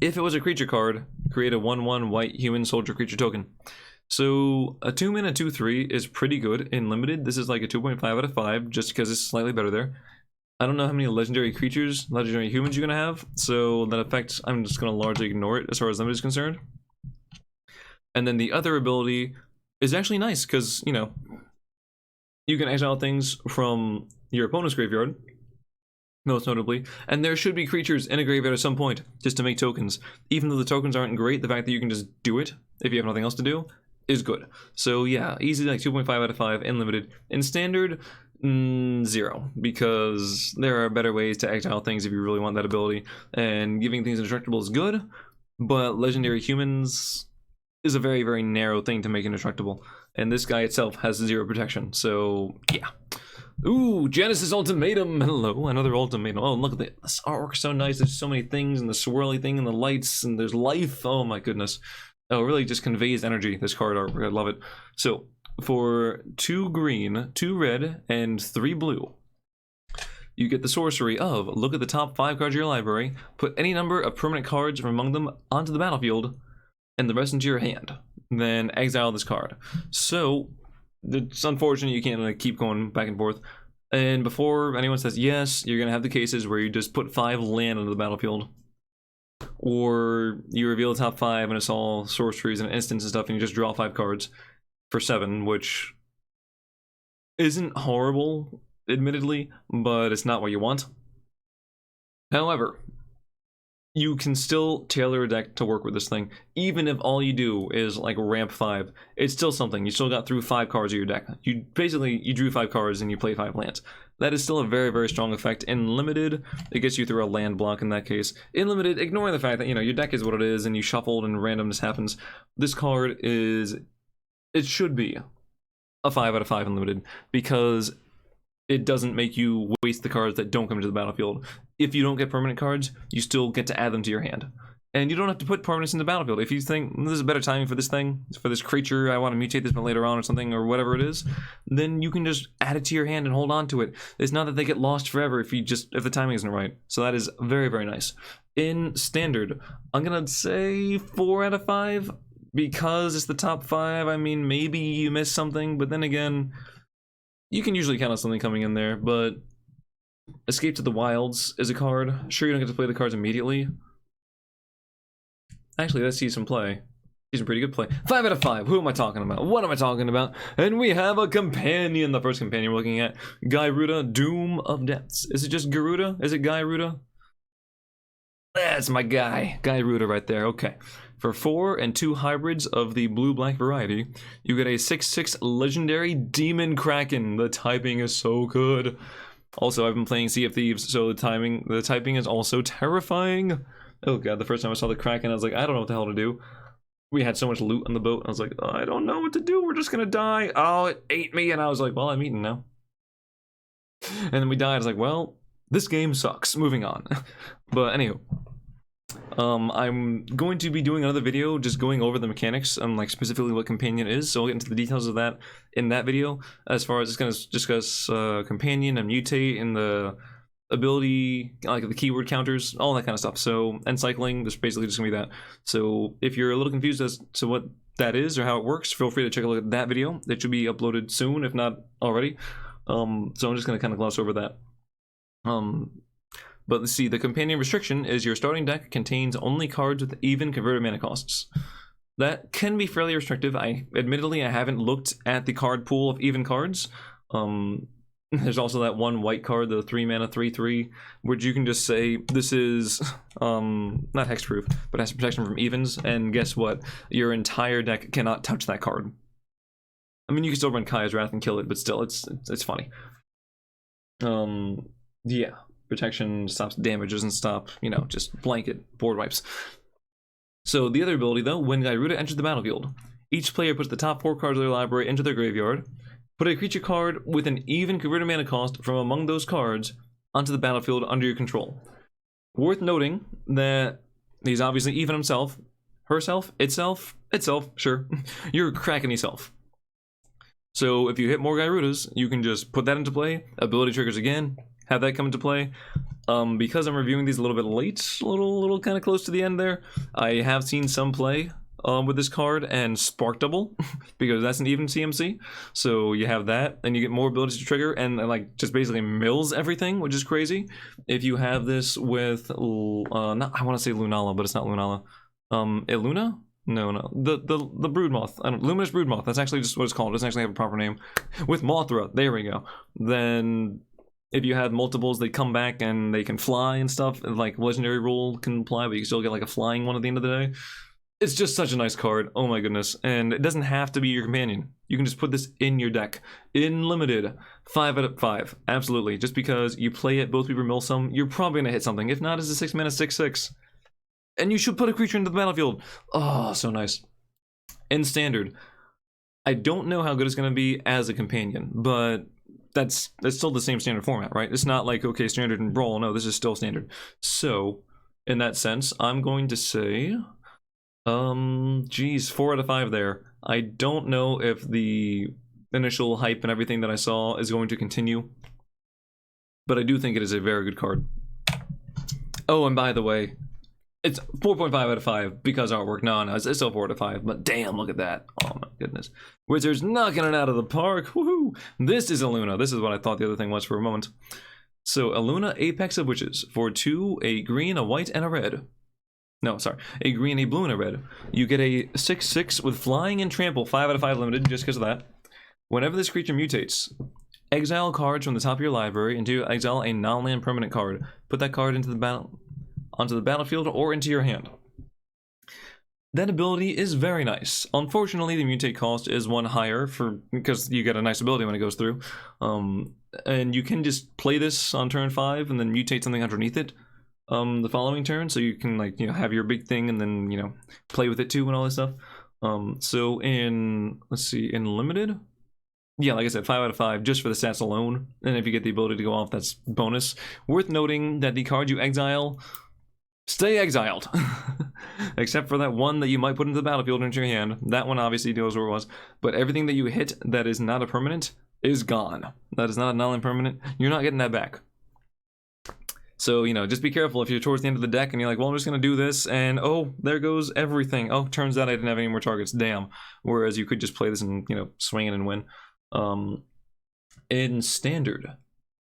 If it was a creature card, create a 1/1 white human soldier creature token. So a 2-mana 2/3 is pretty good in limited. This is like a 2.5 out of 5, just because it's slightly better there. I don't know how many legendary creatures, legendary humans you're gonna have, so that effect I'm just gonna largely ignore it as far as limited is concerned. And then the other ability is actually nice, because, you know, you can exile things from your opponent's graveyard, most notably, and there should be creatures in a graveyard at some point just to make tokens. Even though the tokens aren't great, the fact that you can just do it if you have nothing else to do is good. So yeah, easy, like 2.5 out of 5 in limited. In standard, 0, because there are better ways to exile things if you really want that ability, and giving things indestructible is good, but legendary humans is a very, very narrow thing to make indestructible, and this guy itself has 0 protection, so yeah. Ooh, Genesis Ultimatum. Hello, another ultimatum. Oh, look at this artwork, so nice. There's so many things, and the swirly thing, and the lights, and there's life. Oh my goodness. Oh, it really just conveys energy, this card artwork. I love it. So, for 2 green, 2 red, and 3 blue, you get the sorcery of, look at the top 5 cards of your library, put any number of permanent cards from among them onto the battlefield, and the rest into your hand. Then exile this card. So, it's unfortunate you can't like keep going back and forth. And before anyone says yes, you're gonna have the cases where you just put 5 land onto the battlefield, or you reveal the top 5 and it's all sorceries and instants and stuff, and you just draw 5 cards for 7, which isn't horrible, admittedly, but it's not what you want. However, you can still tailor a deck to work with this thing, even if all you do is like ramp 5. It's still something. You still got through 5 cards of your deck. You drew 5 cards and you play 5 lands. That is still a very, very strong effect. In limited, it gets you through a land block in that case. In limited, ignoring the fact that, you know, your deck is what it is and you shuffled and randomness happens, this card is, it should be a 5 out of 5 in limited, because it doesn't make you waste the cards that don't come into the battlefield. If you don't get permanent cards, you still get to add them to your hand. And you don't have to put permanents in the battlefield. If you think this is a better timing for this thing, for this creature, I want to mutate this later on or something, or whatever it is, then you can just add it to your hand and hold on to it. It's not that they get lost forever if the timing isn't right. So that is very, very nice. In standard, I'm gonna say 4 out of 5, because it's the top 5. I mean, maybe you missed something, but then again, you can usually count on something coming in there. But Escape to the Wilds is a card. Sure, you don't get to play the cards immediately. Actually, let's see some play. See some pretty good play. 5 out of 5. Who am I talking about? What am I talking about? And we have a companion. The first companion we're looking at, Gyruda, Doom of Depths. Is it just Garuda? Is it Gyruda? That's my guy. Gyruda right there. Okay. For 4 and 2 hybrids of the blue-black variety, you get a 6/6 legendary Demon Kraken. The typing is so good. Also, I've been playing Sea of Thieves, so the typing is also terrifying. Oh god, the first time I saw the Kraken, I was like, I don't know what the hell to do. We had so much loot on the boat, I was like, oh, I don't know what to do, we're just gonna die. Oh, it ate me, and I was like, well, I'm eaten now. And then we died, I was like, well, this game sucks, moving on. But anywho, I'm going to be doing another video just going over the mechanics and like specifically what companion is, so I'll get into the details of that in that video, as far as it's going to discuss companion and mutate and the ability, like the keyword counters, all that kind of stuff. So, and cycling, this basically just gonna be that. So if you're a little confused as to what that is or how it works, feel free to check a look at that video. It should be uploaded soon, if not already. So I'm just gonna kind of gloss over that. But let's see, the companion restriction is your starting deck contains only cards with even converted mana costs. That can be fairly restrictive. Admittedly, I haven't looked at the card pool of even cards. There's also that one white card, the 3 mana 3/3, which you can just say this is not hexproof, but has protection from evens. And guess what? Your entire deck cannot touch that card. I mean, you can still run Kaya's Wrath and kill it, but still, it's funny. Yeah, protection stops damage, doesn't stop, you know, just blanket board wipes. So the other ability though, when Gyruda enters the battlefield, each player puts the top 4 cards of their library into their graveyard. Put a creature card with an even converted mana cost from among those cards onto the battlefield under your control. Worth noting that he's obviously even himself, herself, itself, sure. You're cracking yourself. So if you hit more Gyrudas, you can just put that into play. Ability triggers again, have that come into play. Because I'm reviewing these a little bit late, a little kind of close to the end there, I have seen some play with this card and Spark Double, because that's an even CMC. So you have that, and you get more abilities to trigger, and like just basically mills everything, which is crazy. If you have this with, I want to say Lunala, but it's not Lunala. Illuna? No. The Broodmoth. Luminous Broodmoth. That's actually just what it's called. It doesn't actually have a proper name. With Mothra, there we go. Then if you have multiples, they come back and they can fly and stuff. And like legendary rule can apply, but you can still get like a flying one at the end of the day. It's just such a nice card. Oh my goodness. And it doesn't have to be your companion. You can just put this in your deck. In limited, 5 out of 5. Absolutely. Just because you play it, both people mill some, you're probably going to hit something. If not, it's a 6 mana 6/6. And you should put a creature into the battlefield. Oh, so nice. In standard, I don't know how good it's going to be as a companion, but that's still the same standard format, right? It's not like, okay, standard and brawl. No, this is still standard. So, in that sense, I'm going to say... geez, 4 out of 5 there. I don't know if the initial hype and everything that I saw is going to continue, but I do think it is a very good card. Oh, and by the way, it's 4.5 out of 5 because artwork. No, it's still 4 out of 5, but damn, look at that. Oh my goodness. Wizards knocking it out of the park. Woohoo! This is Illuna. This is what I thought the other thing was for a moment. So, Illuna, Apex of Witches. For 2, a green, a white, and a red. No, sorry. A green, a blue, and a red. You get a 6/6 with flying and trample, 5 out of 5 limited, just because of that. Whenever this creature mutates, exile cards from the top of your library and exile a non-land permanent card. Put that card into the battle. onto the battlefield or into your hand. That ability is very nice. Unfortunately, the mutate cost is one higher because you get a nice ability when it goes through. And you can just play this on turn 5 and then mutate something underneath it the following turn, so you can have your big thing and then play with it too and all this stuff. So in limited, yeah, like I said, 5 out of 5 just for the stats alone, and if you get the ability to go off, that's bonus. Worth noting that the card you exile stay exiled, except for that one that you might put into the battlefield into your hand. That one obviously knows where it was, but everything that you hit that is not a permanent is gone. That is not a null and permanent. You're not getting that back. So, just be careful if you're towards the end of the deck and you're like, well, I'm just going to do this, and oh, there goes everything. Oh, turns out I didn't have any more targets. Damn. Whereas you could just play this and, swing it and win. In Standard,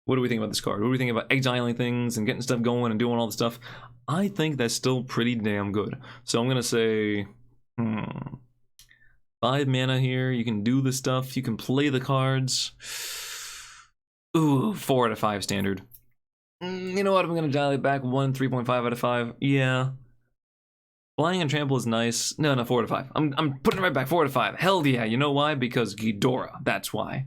what do we think about this card? What do we think about exiling things and getting stuff going and doing all the stuff? I think that's still pretty damn good. So I'm going to say 5 mana here. You can do the stuff. You can play the cards. Ooh, 4 out of 5 Standard. You know what? I'm going to dial it back 3.5 out of 5. Yeah. Flying and Trample is nice. No, 4 out of 5. I'm putting it right back. 4 out of 5. Hell yeah. You know why? Because Ghidorah. That's why.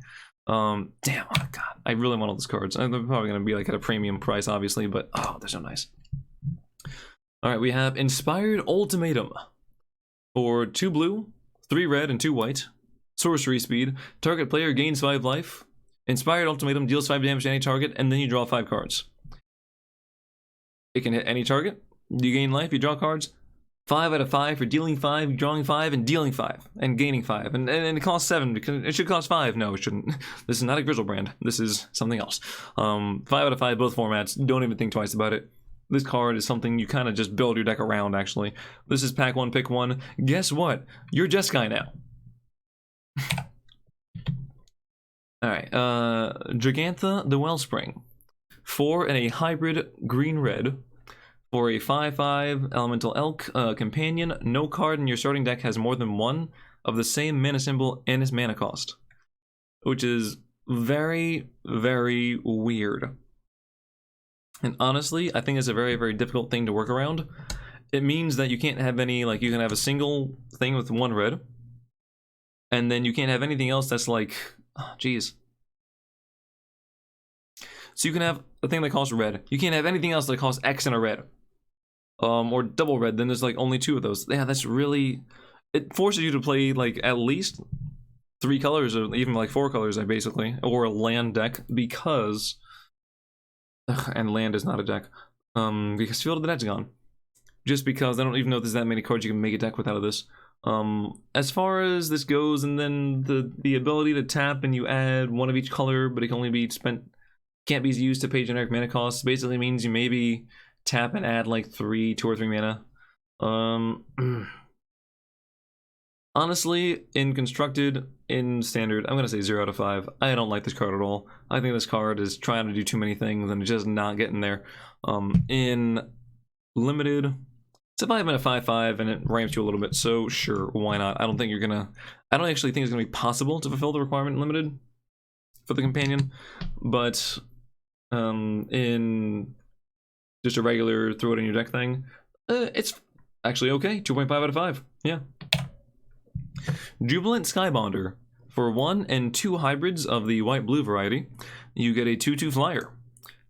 Damn. Oh, God. I really want all those cards. They're probably going to be at a premium price, obviously, but oh, they're so nice. All right, we have Inspired Ultimatum. For 2 blue, 3 red, and 2 white. Sorcery speed. Target player gains 5 life. Inspired Ultimatum deals 5 damage to any target, and then you draw 5 cards. It can hit any target. You gain life, you draw cards. 5 out of 5 for dealing 5, drawing 5, and dealing 5, and gaining 5. And it costs 7 because it should cost 5. No, it shouldn't. This is not a Grizzlebrand. This is something else. 5 out of 5, both formats. Don't even think twice about it. This card is something you kind of just build your deck around, actually. This is pack 1, pick 1. Guess what? You're Jeskai now. Alright, Gigantha the Wellspring. 4 and a hybrid green-red. For a 5/5 elemental elk companion, no card in your starting deck has more than 1 of the same mana symbol and its mana cost. Which is very, very weird. And honestly, I think it's a very, very difficult thing to work around. It means that you can't have any, you can have a single thing with 1 red. And then you can't have anything else that's geez. So you can have a thing that costs red. You can't have anything else that costs X and a red. Or double red, then there's only 2 of those. Yeah, that's really... It forces you to play at least 3 colors, or even 4 colors, basically. Or a land deck, because... and land is not a deck. Because Field of the Dead's gone. Just because I don't even know if there's that many cards you can make a deck with out of this. As far as this goes, and then the ability to tap and you add 1 of each color, but it can only be spent... Can't be used to pay generic mana costs. Basically means you maybe tap and add 2 or 3 mana. Honestly, in Constructed, in Standard, I'm gonna say 0 out of 5. I don't like this card at all. I think this card is trying to do too many things and just not getting there. In Limited, it's a 5 and a 5/5, and it ramps you a little bit, so sure, why not? I don't actually think it's gonna be possible to fulfill the requirement in Limited for the companion, but in just a regular throw it in your deck thing, it's actually okay. 2.5 out of 5. Yeah. Jubilant Skybonder. For 1 and 2 hybrids of the white-blue variety, you get a 2/2 flyer.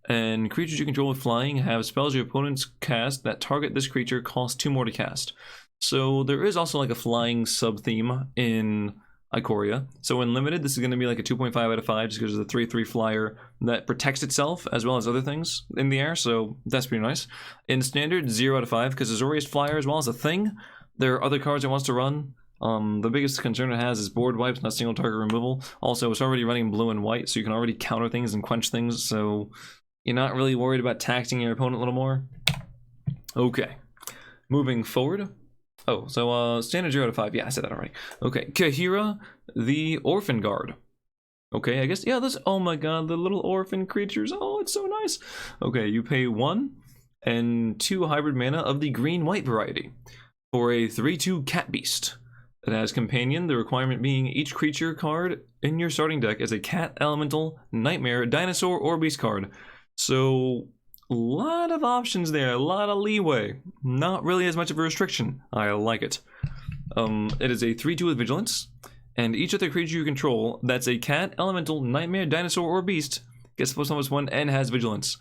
And creatures you control with flying have spells your opponents cast that target this creature cost 2 more to cast. So there is also a flying sub-theme in Ikoria. So in Limited, this is going to be a 2.5 out of 5 just because of the 3/3 flyer that protects itself as well as other things in the air, so that's pretty nice. In Standard, 0 out of 5 because Azorius Flyer as well as a thing. There are other cards it wants to run. The biggest concern it has is board wipes, not single target removal. Also, it's already running blue and white, so you can already counter things and quench things, so you're not really worried about taxing your opponent a little more. Okay, moving forward. Oh, so Standard 0 out of 5. Yeah, I said that already. Okay, Kahira, the Orphan Guard. Okay, I guess, yeah, this, oh my god, the little orphan creatures. Oh, it's so nice. Okay, you pay 1 and 2 hybrid mana of the green-white variety for a 3/2 Cat Beast. It has Companion, the requirement being each creature card in your starting deck is a cat, elemental, nightmare, dinosaur, or beast card. So, lot of options there, a lot of leeway. Not really as much of a restriction. I like it. It is a 3/2 with vigilance, and each other creature you control that's a cat, elemental, nightmare, dinosaur, or beast gets +1/+1 and has vigilance.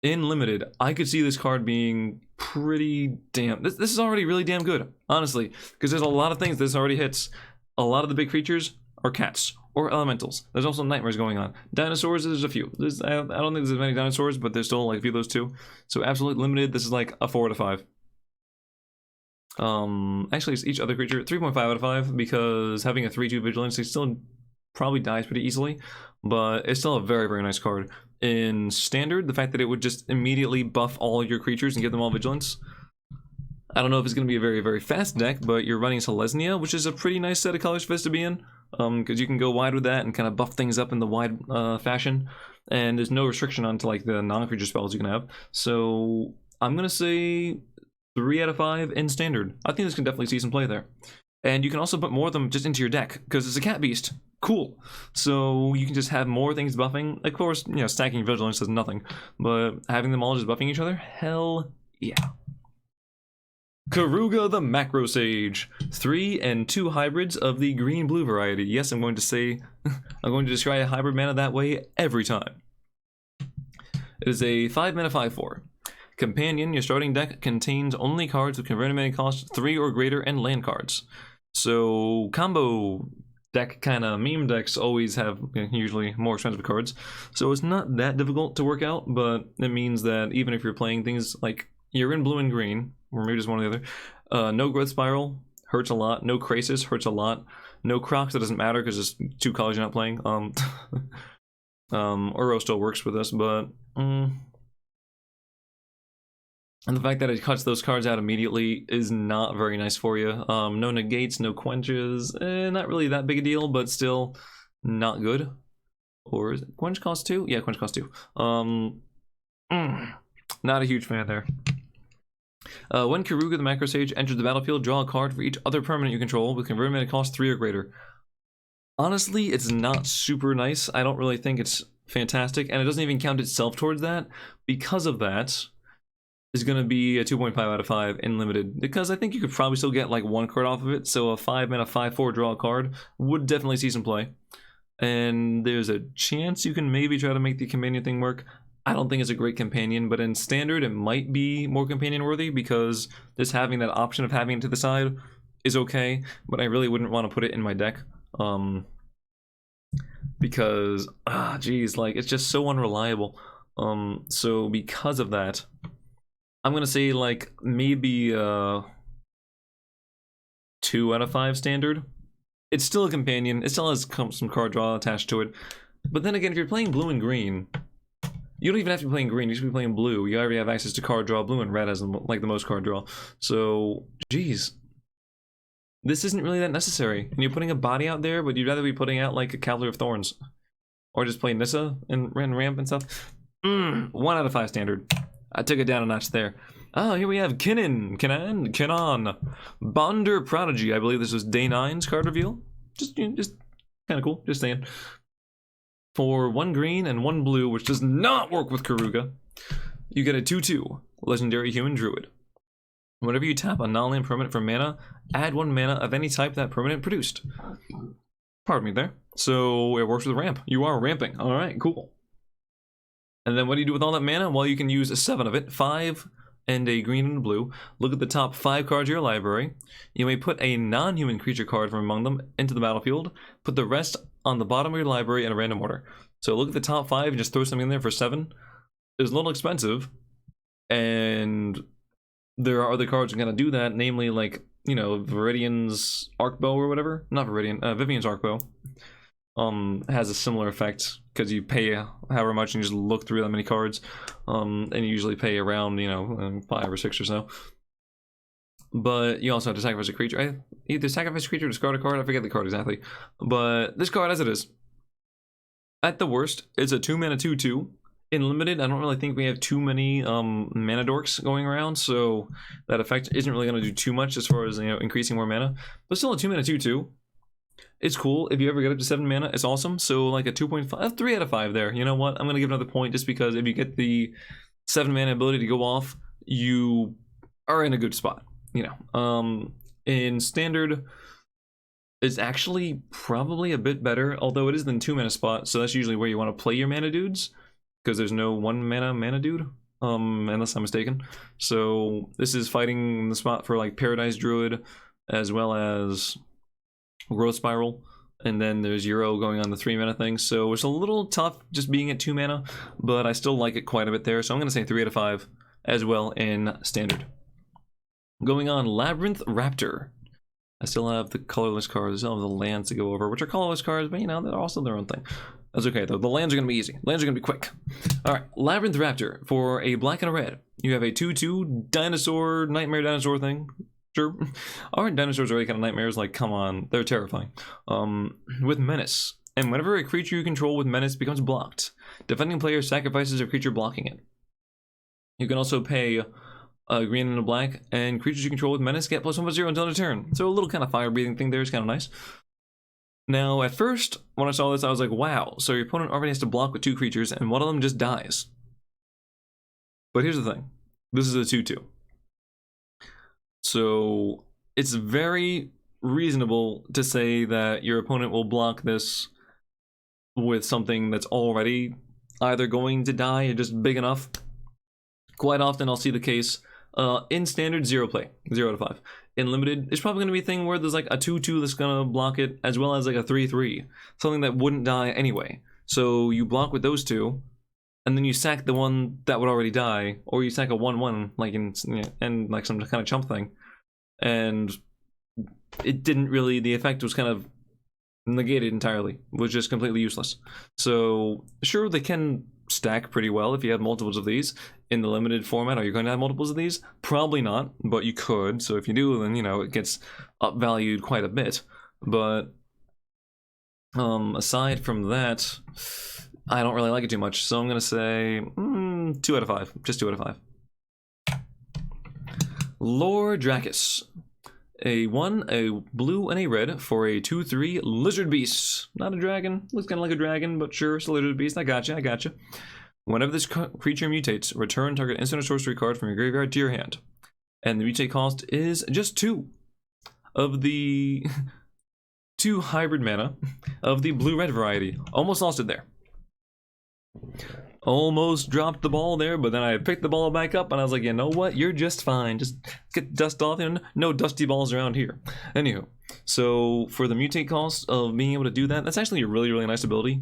In limited, I could see this card being pretty damn. This is already really damn good, honestly, because there's a lot of things this already hits. A lot of the big creatures are cats or elementals. There's also nightmares going on. Dinosaurs, there's a few. I don't think there's as many dinosaurs, but there's still like a few of those too. So absolutely limited. This is like a 4 out of 5. Actually, it's each other creature 3.5 out of 5 because having a 3/2 vigilance, it still probably dies pretty easily, but it's still a very, very nice card. In standard, the fact that it would just immediately buff all your creatures and give them all vigilance. I don't know if it's going to be a very, very fast deck, but you're running Selesnya, which is a pretty nice set of colors for this to be in, because you can go wide with that and kind of buff things up in the wide fashion, and there's no restriction onto like the non-creature spells you can have. So I'm going to say 3 out of 5 in standard. I think this can definitely see some play there. And you can also put more of them just into your deck, because it's a cat beast. Cool. So you can just have more things buffing. Of course, you know, stacking vigilance does nothing, but having them all just buffing each other, hell yeah. Karuga the Macro Sage. 3 and 2 hybrids of the green-blue variety. Yes, I'm going to say, I'm going to describe a hybrid mana that way every time. It is a 5 mana 5/4. Companion, your starting deck contains only cards with converted mana cost 3 or greater and land cards. So combo deck kind of meme decks always have usually more expensive cards. So it's not that difficult to work out, but it means that even if you're playing things like you're in blue and green, or maybe just one or the other, no Growth Spiral hurts a lot, no Krasis hurts a lot, no Crocs, that doesn't matter because it's 2 colors you're not playing. Uro still works with us, but and the fact that it cuts those cards out immediately is not very nice for you. No negates, no quenches, not really that big a deal, but still not good. Or is it quench cost 2? Yeah, quench cost 2. Not a huge fan there. When Karuga the Macro Sage enters the battlefield, draw a card for each other permanent you control with converted mana cost 3 or greater. Honestly, it's not super nice. I don't really think it's fantastic, and it doesn't even count itself towards that. Because of that, is going to be a 2.5 out of 5 in limited, because I think you could probably still get like 1 card off of it. So a 5 mana 5/4 draw a card would definitely see some play, and there's a chance you can maybe try to make the companion thing work. I don't think it's a great companion, but in standard it might be more companion worthy, because just having that option of having it to the side is okay, but I really wouldn't want to put it in my deck, because geez, like it's just so unreliable. So because of that, I'm gonna say like maybe 2 out of 5 standard. It's still a companion. It still has some card draw attached to it. But then again, if you're playing blue and green, you don't even have to be playing green. You should be playing blue. You already have access to card draw. Blue and red has like the most card draw. So, geez, this isn't really that necessary. And you're putting a body out there, but you'd rather be putting out like a Cavalier of Thorns, or just play Nissa and ramp and stuff. 1 out of 5 standard. I took it down a notch there. Oh, here we have Kinnan, Bonder Prodigy. I believe this was day 9's card reveal. Just kind of cool. Just saying. For 1 green and 1 blue, which does not work with Karuga, you get a 2/2 Legendary Human Druid. Whenever you tap a non-land permanent for mana, add 1 mana of any type that permanent produced. Pardon me there. So it works with ramp. You are ramping. All right, cool. And then what do you do with all that mana? Well, you can use 7 of it, 5 and a green and a blue. Look at the top 5 cards of your library. You may put a non-human creature card from among them into the battlefield. Put the rest on the bottom of your library in a random order. So look at the top 5 and just throw something in there for 7. It's a little expensive, and there are other cards that are going to do that, namely like, you know, Viridian's Arcbow or whatever. Not Viridian, Vivian's Arcbow. Has a similar effect, because you pay however much and you just look through that many cards, and you usually pay around, you know, 5 or 6 or so. But you also have to sacrifice a creature. Either sacrifice a creature or discard a card. I forget the card exactly. But this card, as it is, at the worst, it's a 2 mana 2/2. In limited, I don't really think we have too many mana dorks going around, so that effect isn't really going to do too much as far as, you know, increasing more mana. But still a 2 mana 2/2. It's cool. If you ever get up to 7 mana, it's awesome. So like a 2.5, 3 out of 5 there. You know what? I'm going to give another point just because if you get the 7 mana ability to go off, you are in a good spot. You know, in standard, it's actually probably a bit better, although it is in 2 mana spot, so that's usually where you want to play your mana dudes, because there's no 1 mana dude, unless I'm mistaken. So this is fighting the spot for like Paradise Druid, as well as Growth Spiral, and then there's Euro going on the 3 mana thing, so it's a little tough just being at 2 mana, but I still like it quite a bit there, so I'm going to say 3 out of 5 as well in standard. Going on, Labyrinth Raptor. I still have the colorless cards, I still have the lands to go over, which are colorless cards, but you know, they're also their own thing. That's okay though, the lands are going to be easy. Lands are going to be quick. Alright, Labyrinth Raptor. For a black and a red, you have a 2/2 dinosaur, nightmare dinosaur thing. Sure. Aren't dinosaurs already kind of nightmares? Like, come on, they're terrifying. With Menace. And whenever a creature you control with Menace becomes blocked, defending player sacrifices a creature blocking it. You can also pay a green and a black, and creatures you control with Menace get +1/+0 until their turn. So a little kind of fire breathing thing there is kind of nice. Now, at first, when I saw this, I was like, wow, so your opponent already has to block with 2 creatures, and one of them just dies. But here's the thing. This is a 2/2. So it's very reasonable to say that your opponent will block this with something that's already either going to die or just big enough. Quite often I'll see the case in standard 0 play, 0 out of 5. In limited, it's probably going to be a thing where there's like a 2/2 that's going to block it, as well as like a 3/3, something that wouldn't die anyway. So you block with those 2, and then you sack the one that would already die, or you sack a 1/1 like in like some kind of chump thing, and it didn't really, the effect was kind of negated entirely, was just completely useless. So sure, they can stack pretty well if you had multiples of these. In the limited format, are you going to have multiples of these? Probably not, but you could. So if you do, then you know it gets upvalued quite a bit. But aside from that, I don't really like it too much, so I'm gonna say 2 out of 5. Just 2 out of 5. Lore Dracus. A 1, a blue, and a red for a 2/3 lizard beast. Not a dragon. Looks kind of like a dragon, but sure, it's a lizard beast. I gotcha. Whenever this creature mutates, return target instant or sorcery card from your graveyard to your hand. And the mutate cost is just 2 of the 2 hybrid mana of the blue-red variety. Almost lost it there. Almost dropped the ball there, but then I picked the ball back up and I was like, you know what? You're just fine. Just get dust off, and no dusty balls around here. Anywho, so for the mutate cost of being able to do that, that's actually a really, really nice ability.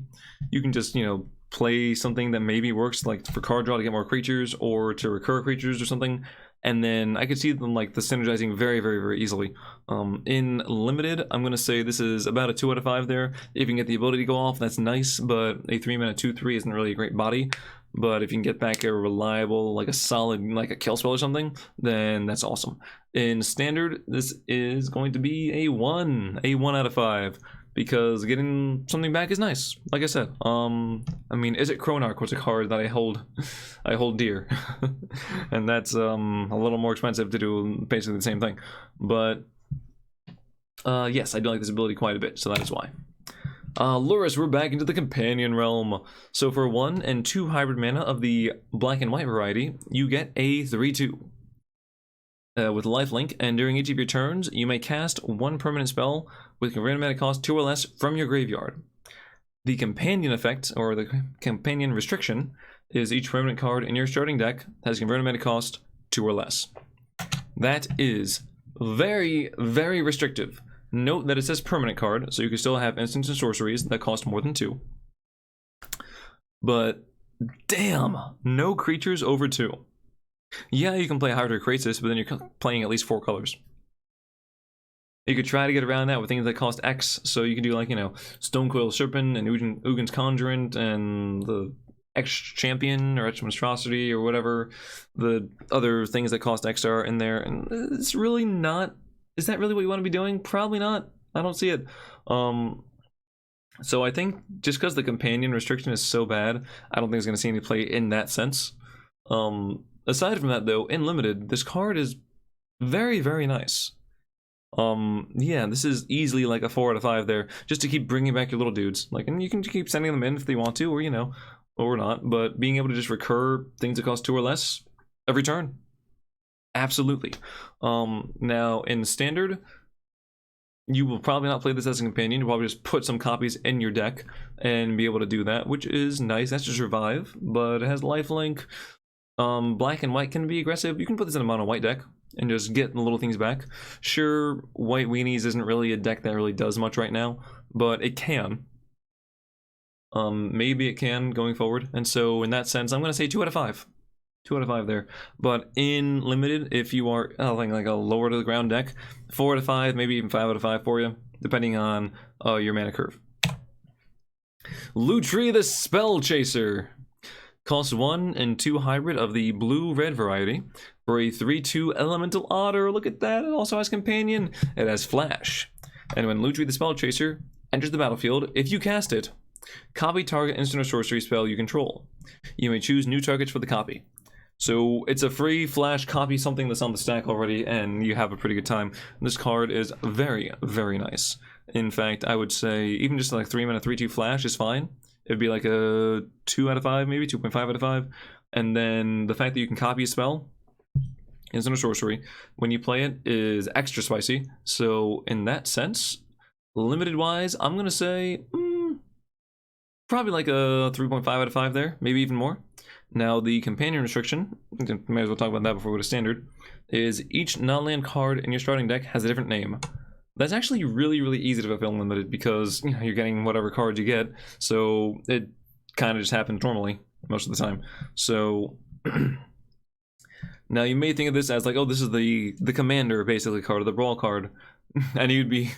You can just, you know, play something that maybe works like for card draw to get more creatures or to recur creatures or something, and then I could see them like the synergizing very, very, very easily. In limited, I'm gonna say this is about a 2 out of 5 there. If you can get the ability to go off, that's nice, but a 3 mana 2/3 isn't really a great body. But if you can get back a reliable, like a solid, like a kill spell or something, then that's awesome. In standard, this is going to be a 1 out of 5. Because getting something back is nice. Like I said, I mean, Is It Chronarch was a card that I hold dear, and that's a little more expensive to do basically the same thing. But yes, I do like this ability quite a bit, so that is why. Lurrus, we're back into the companion realm. So for 1 and 2 hybrid mana of the black and white variety, you get a 3/2. With lifelink, and during each of your turns, you may cast 1 permanent spell with converted mana cost 2 or less from your graveyard. The companion effect, or the companion restriction, is each permanent card in your starting deck has converted mana cost 2 or less. That is very, very restrictive. Note that it says permanent card, so you can still have instants and sorceries that cost more than 2. But damn, no creatures over 2. Yeah, you can play Hydra Krasis, but then you're playing at least 4 colors. You could try to get around that with things that cost X, so you can do like, you know, Stonecoil Serpent and Ugin's Conjurant and the X Champion or X Monstrosity or whatever the other things that cost X are in there, and it's really not, is that really what you want to be doing? Probably not. I don't see it. So I think just because the companion restriction is so bad, I don't think it's going to see any play in that sense. Aside from that, though, in limited, this card is very, very nice. Yeah, this is easily like a 4 out of 5 there, just to keep bringing back your little dudes. Like, and you can keep sending them in if they want to, or, you know, or not, but being able to just recur things that cost 2 or less every turn. Absolutely. Now, in Standard, you will probably not play this as a companion. You'll probably just put some copies in your deck and be able to do that, which is nice. That's just Revive, but it has Lifelink. Black and white can be aggressive. You can put this in a mono white deck and just get the little things back. Sure, White Weenies isn't really a deck that really does much right now, but it can. Maybe it can going forward. And so in that sense, I'm going to say 2 out of 5. 2 out of 5 there. But in Limited, if you are like a lower to the ground deck, 4 out of 5, maybe even 5 out of 5 for you, depending on your mana curve. Lutri the Spell Chaser. Costs 1 and 2 hybrid of the blue-red variety for a 3/2 elemental otter. Look at that. It also has companion. It has flash. And when Lutri the Spell Chaser enters the battlefield, if you cast it, copy target instant or sorcery spell you control. You may choose new targets for the copy. So it's a free flash copy something that's on the stack already, and you have a pretty good time. This card is very, very nice. In fact, I would say even just like 3 mana 3/2 flash is fine. It'd be like a 2 out of 5, maybe 2.5 out of 5. And then the fact that you can copy a spell, instant or sorcery, when you play it is extra spicy. So in that sense, limited wise, I'm gonna say probably like a 3.5 out of 5 there, maybe even more. Now the companion restriction, may as well talk about that before we go to standard, is each non-land card in your starting deck has a different name. That's actually really, really easy to fulfill in limited because you're getting whatever cards you get, so it kind of just happens normally most of the time. So now you may think of this as like, oh, this is the commander basically card, or the brawl card, and you'd be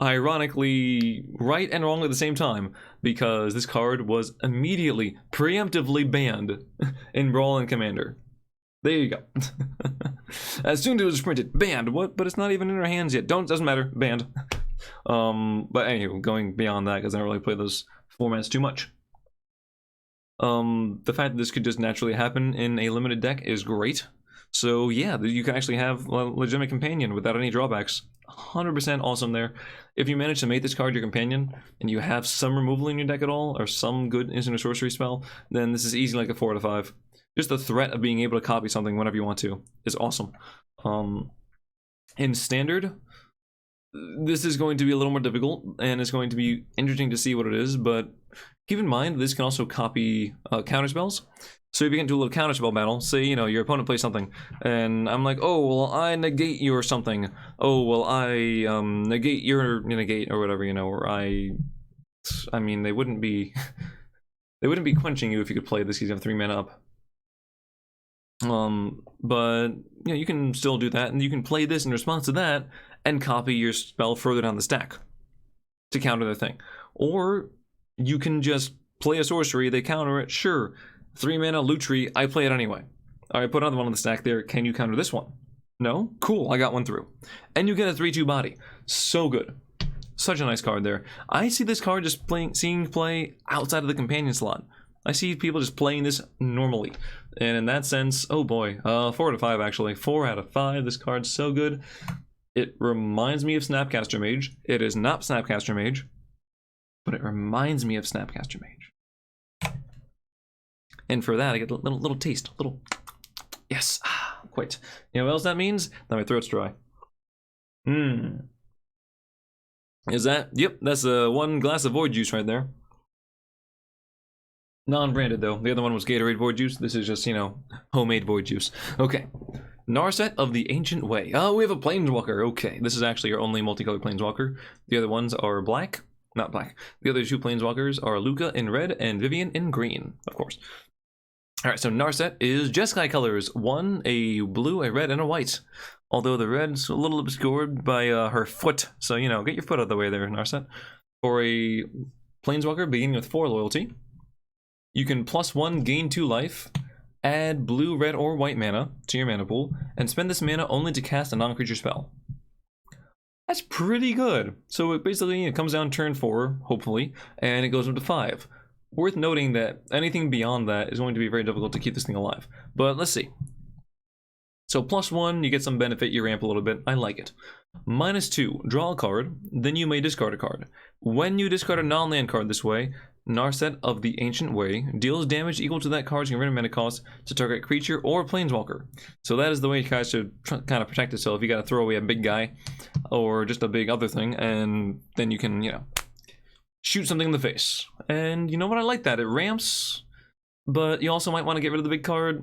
ironically right and wrong at the same time because this card was immediately, preemptively banned in Brawl and Commander. There you go. As soon as it was printed, banned. What? But it's not even in our hands yet. Doesn't matter. Banned. But anyway, going beyond that because I don't really play those formats too much. The fact that this could just naturally happen in a limited deck is great. So yeah, you can actually have a legitimate companion without any drawbacks. 100% awesome there. If you manage to make this card your companion and you have some removal in your deck at all, or some good instant or sorcery spell, then this is easy like a 4 out of 5. Just the threat of being able to copy something whenever you want to is awesome. In standard, this is going to be a little more difficult and it's going to be interesting to see what it is, but keep in mind this can also copy counter spells. So if you get into a little counterspell battle, say, you know, your opponent plays something, and I'm like, oh, well, I negate you or something. Oh, well, I negate your negate or whatever, you know, or I mean, they wouldn't be quenching you if you could play this because you have 3 mana up. But, you know, you can still do that, and you can play this in response to that, and copy your spell further down the stack to counter the thing. Or you can just play a sorcery, they counter it, sure. 3 mana Lutri, I play it anyway. Alright, put another one on the stack there. Can you counter this one? No? Cool, I got one through. And you get a 3/2 body. So good. Such a nice card there. I see this card just seeing play outside of the companion slot. I see people just playing this normally. And in that sense, oh boy, 4 out of 5 actually. 4 out of 5, this card's so good. It reminds me of Snapcaster Mage. It is not Snapcaster Mage, but it reminds me of Snapcaster Mage. And for that, I get a little taste, yes, quite. You know what else that means? That my throat's dry. Is that? Yep, that's 1 glass of Void Juice right there. Non-branded though. The other one was Gatorade Void Juice. This is just, you know, homemade Void Juice. Okay. Narset of the Ancient Way. Oh, we have a Planeswalker. Okay, this is actually our only multicolored Planeswalker. The other ones are black. Not black. The other 2 Planeswalkers are Luca in red and Vivian in green, of course. Alright, so Narset is Jeskai colors. 1, a blue, a red, and a white. Although the red's a little obscured by her foot. So, you know, get your foot out of the way there, Narset. For a Planeswalker beginning with 4 loyalty, you can +1 gain 2 life, add blue, red, or white mana to your mana pool, and spend this mana only to cast a non-creature spell. That's pretty good. So it basically it comes down turn 4, hopefully, and it goes up to 5. Worth noting that anything beyond that is going to be very difficult to keep this thing alive. But let's see. So +1, you get some benefit, you ramp a little bit. I like it. -2, draw a card, then you may discard a card. When you discard a non-land card this way, Narset of the Ancient Way deals damage equal to that card's converted mana cost to target creature or planeswalker. So that is the way you guys should kind of protect yourself. You got to throw away a big guy or just a big other thing, and then you can, you know, shoot something in the face. And you know what? I like that. It ramps, but you also might want to get rid of the big card.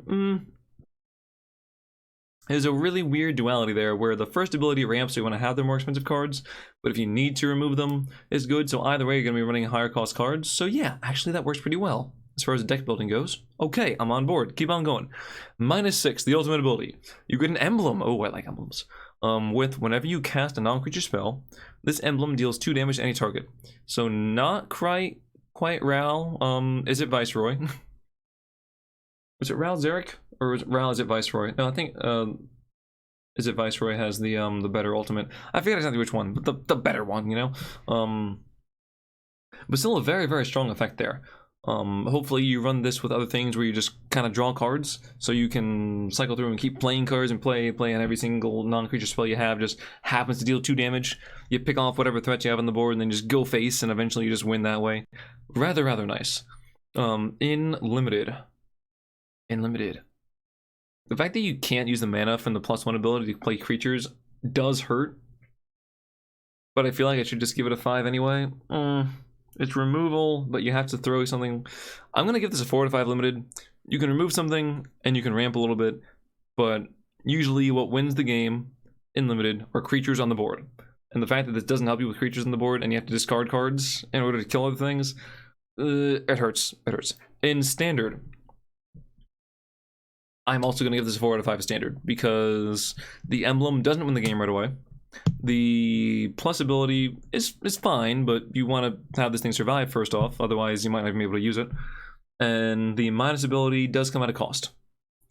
There's a really weird duality there where the first ability ramps, so you want to have their more expensive cards, but if you need to remove them, it's good. So either way, you're going to be running higher cost cards. So yeah, actually that works pretty well as far as deck building goes. Okay, I'm on board. Keep on going. -6, the ultimate ability. You get an emblem. Oh, I like emblems. With whenever you cast a non-creature spell, this emblem deals 2 damage to any target. So not quite Ral. Is it Viceroy? Was it Ral Zarek? Or is it Viceroy? No, I think is it Viceroy has the better ultimate. I forget exactly which one, but the better one, you know? But still a very, very strong effect there. Hopefully you run this with other things where you just kind of draw cards, so you can cycle through and keep playing cards and play on every single non-creature spell you have just happens to deal 2 damage. You pick off whatever threats you have on the board and then just go face, and eventually you just win that way. Rather nice. In limited. The fact that you can't use the mana from the +1 ability to play creatures does hurt, but I feel like I should just give it a 5 anyway. It's removal, but you have to throw something. I'm going to give this a 4 to 5 limited. You can remove something, and you can ramp a little bit, but usually what wins the game in limited are creatures on the board. And the fact that this doesn't help you with creatures on the board, and you have to discard cards in order to kill other things, it hurts. It hurts. In standard, I'm also going to give this a 4 out of 5 standard, because the emblem doesn't win the game right away. The plus ability is fine, but you want to have this thing survive first off, otherwise you might not even be able to use it. And the minus ability does come at a cost.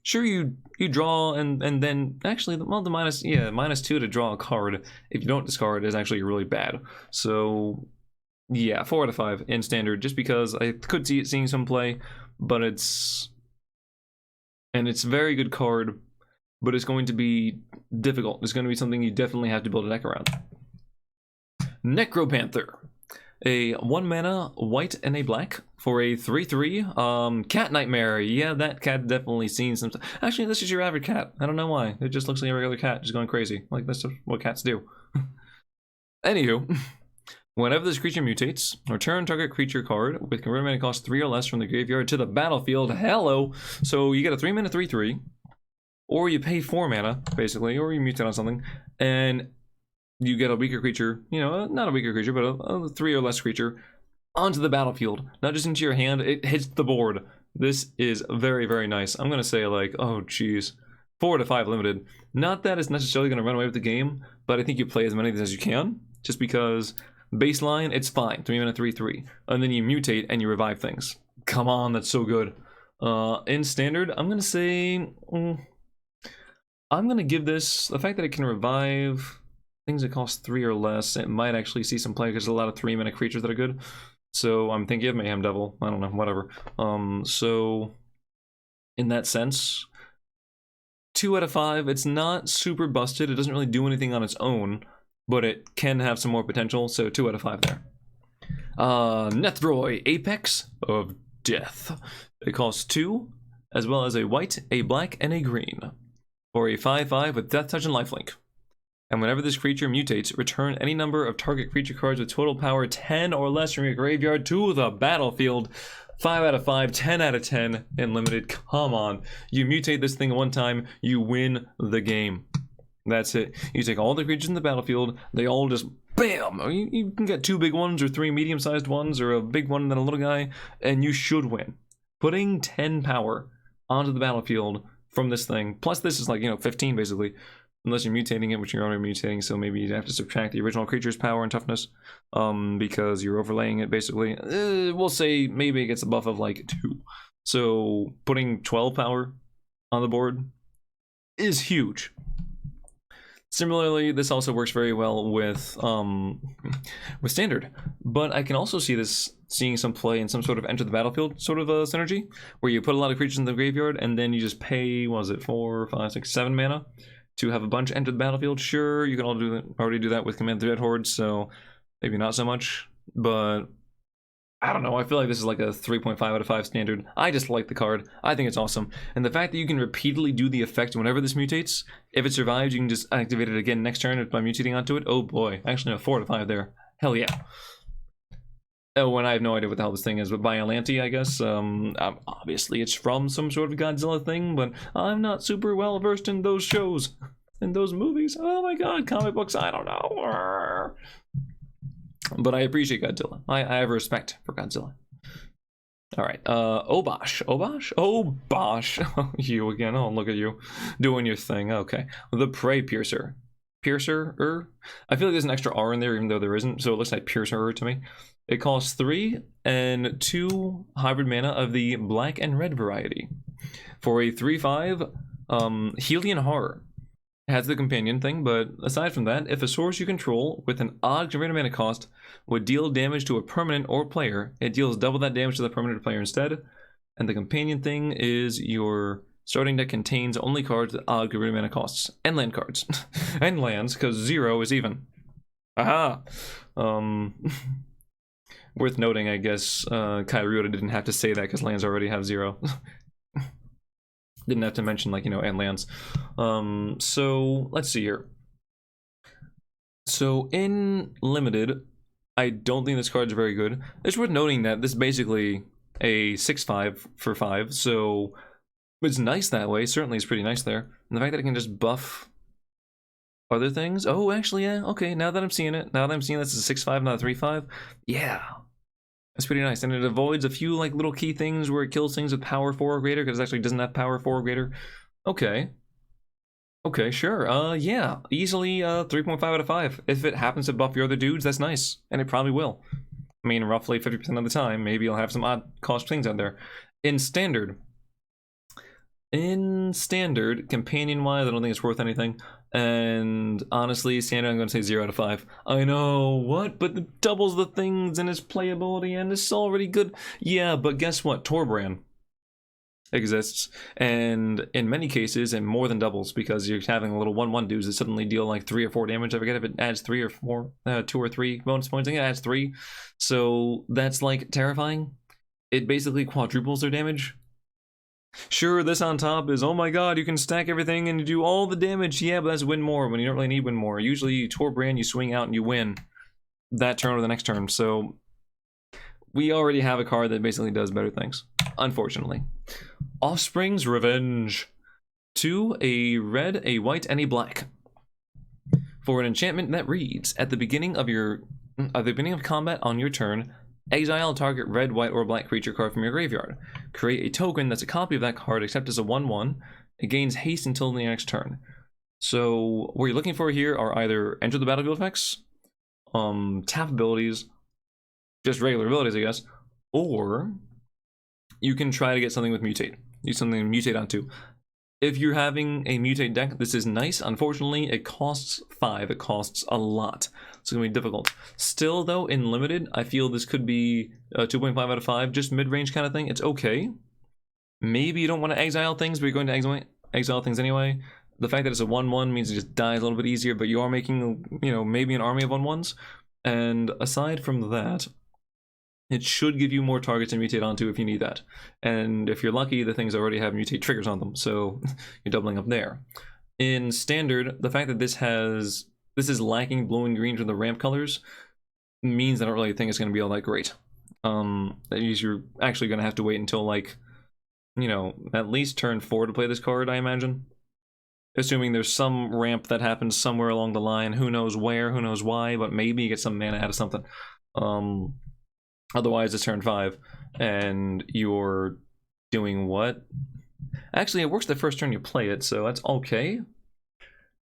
Sure, you draw, and then actually, well, the -2 to draw a card if you don't discard is actually really bad. So yeah, 4 out of 5 in standard, just because I could see it seeing some play, but it's a very good card, but it's going to be difficult. It's going to be something you definitely have to build a deck around. Necropanther. A 1 mana, white and a black for a 3/3. Cat Nightmare. Yeah, that cat definitely seen some. Actually, this is your average cat. I don't know why. It just looks like a regular cat, just going crazy. Like, that's what cats do. Anywho, whenever this creature mutates, return target creature card with converted mana cost 3 or less from the graveyard to the battlefield. Hello! So you get a 3 mana 3/3, or you pay 4 mana, basically, or you mutate on something, and you get a weaker creature, you know, not a weaker creature, but a 3 or less creature onto the battlefield. Not just into your hand, it hits the board. This is very, very nice. I'm going to say, like, oh, geez, 4 to 5 limited. Not that it's necessarily going to run away with the game, but I think you play as many of these as you can, just because baseline, it's fine. 3 mana 3/3. And then you mutate and you revive things. Come on, that's so good. In standard, I'm going to say, I'm going to give this, the fact that it can revive things that cost 3 or less, it might actually see some play because there's a lot of 3 mana creatures that are good. So I'm thinking of Mayhem Devil. I don't know, whatever. So in that sense, 2 out of 5. It's not super busted. It doesn't really do anything on its own, but it can have some more potential. So 2 out of 5 there. Nethroi, Apex of Death. It costs 2, as well as a white, a black, and a green for a 5/5 with Death Touch and Lifelink. And whenever this creature mutates, return any number of target creature cards with total power 10 or less from your graveyard to the battlefield. 5 out of 5, 10 out of 10 in limited. Come on. You mutate this thing one time, you win the game. That's it. You take all the creatures in the battlefield, they all just BAM! You can get 2 big ones or 3 medium-sized ones or a big one and then a little guy, and you should win. Putting 10 power onto the battlefield from this thing, plus this is like, you know, 15 basically. Unless you're mutating it, which you're already mutating, so maybe you have to subtract the original creature's power and toughness, because you're overlaying it, basically. We'll say maybe it gets a buff of, like, 2. So, putting 12 power on the board is huge. Similarly, this also works very well with Standard, but I can also see this seeing some play in some sort of enter the battlefield sort of synergy, where you put a lot of creatures in the graveyard, and then you just pay, what was it, 4, 5, 6, 7 mana? To have a bunch enter the battlefield. Sure, you can already do that with Command the Dread Horde, so maybe not so much, but I don't know, I feel like this is like a 3.5 out of 5 standard. I just like the card. I think it's awesome. And the fact that you can repeatedly do the effect whenever this mutates, if it survives, you can just activate it again next turn by mutating onto it. Oh boy, actually no, 4 out of 5 there. Hell yeah. Oh, and I have no idea what the hell this thing is, but Biollante, I guess. Obviously it's from some sort of Godzilla thing, but I'm not super well versed in those shows, in those movies. Oh my god, comic books, I don't know. But I appreciate Godzilla. I have respect for Godzilla. Alright, Obosh. Obosh? Obosh. You again. Oh, look at you. Doing your thing. Okay. The Prey Piercer. Piercer-er? I feel like there's an extra R in there, even though there isn't, so it looks like Piercer-er to me. It costs 3 and 2 hybrid mana of the black and red variety. For a 3/5, Helian Horror. It has the companion thing, but aside from that, if a source you control with an odd converted mana cost would deal damage to a permanent or player, it deals double that damage to the permanent player instead. And the companion thing is your starting deck contains only cards with odd converted mana costs. And land cards. And lands, because 0 is even. Aha! Worth noting, I guess, Kyriota didn't have to say that because lands already have 0. Didn't have to mention, like, you know, and lands. So let's see here. So in limited, I don't think this card's very good. It's worth noting that this is basically a 6/5 for 5, so it's nice that way. Certainly it's pretty nice there. And the fact that it can just buff other things. Oh, actually, yeah, okay, now that I'm seeing it, now that I'm seeing this is a 6/5, not a 3/5, yeah. That's pretty nice, and it avoids a few like little key things where it kills things with power 4 or greater, because it actually doesn't have power 4 or greater. Okay. Okay, sure. Yeah, easily 3.5 out of 5. If it happens to buff your other dudes, that's nice, and it probably will. I mean, roughly 50% of the time, maybe you'll have some odd cost things out there. In standard, companion-wise, I don't think it's worth anything. And honestly, standard, I'm going to say 0 out of 5. I know, what? But it doubles the things and its playability, and it's already good. Yeah, but guess what? Torbrand exists, and in many cases, and more than doubles, because you're having a little 1/1 dudes that suddenly deal like 3 or 4 damage. I forget if it adds 3 or 4, 2 or 3 bonus points. I think it adds 3. So that's like terrifying. It basically quadruples their damage. Sure, this on top is, oh my god, you can stack everything and you do all the damage. Yeah, but that's win more when you don't really need win more. Usually, Torbrand, you swing out and you win that turn or the next turn. So we already have a card that basically does better things, unfortunately. Offspring's Revenge. 2, a red, a white, and a black. For an enchantment that reads, at the beginning of combat on your turn, exile target red, white, or black creature card from your graveyard. Create a token that's a copy of that card, except as a 1/1. It gains haste until the next turn. So what you're looking for here are either enter the battlefield effects, tap abilities, just regular abilities, I guess, or you can try to get something with mutate. Use something to mutate onto. If you're having a mutate deck, this is nice. Unfortunately, it costs 5. It costs a lot. So it's going to be difficult. Still, though, in limited, I feel this could be a 2.5 out of 5, just mid-range kind of thing. It's okay. Maybe you don't want to exile things, but you're going to exile things anyway. The fact that it's a 1/1 means it just dies a little bit easier, but you are making, you know, maybe an army of 1/1s. And aside from that, it should give you more targets to mutate onto if you need that. And if you're lucky, the things already have mutate triggers on them, so you're doubling up there. In standard, the fact that this is lacking blue and green from the ramp colors means I don't really think it's going to be all that great. That means you're actually going to have to wait until, like, you know, at least turn 4 to play this card, I imagine. Assuming there's some ramp that happens somewhere along the line. Who knows where, who knows why, but maybe you get some mana out of something. Otherwise, it's turn 5, and you're doing what? Actually, it works the first turn you play it, so that's okay.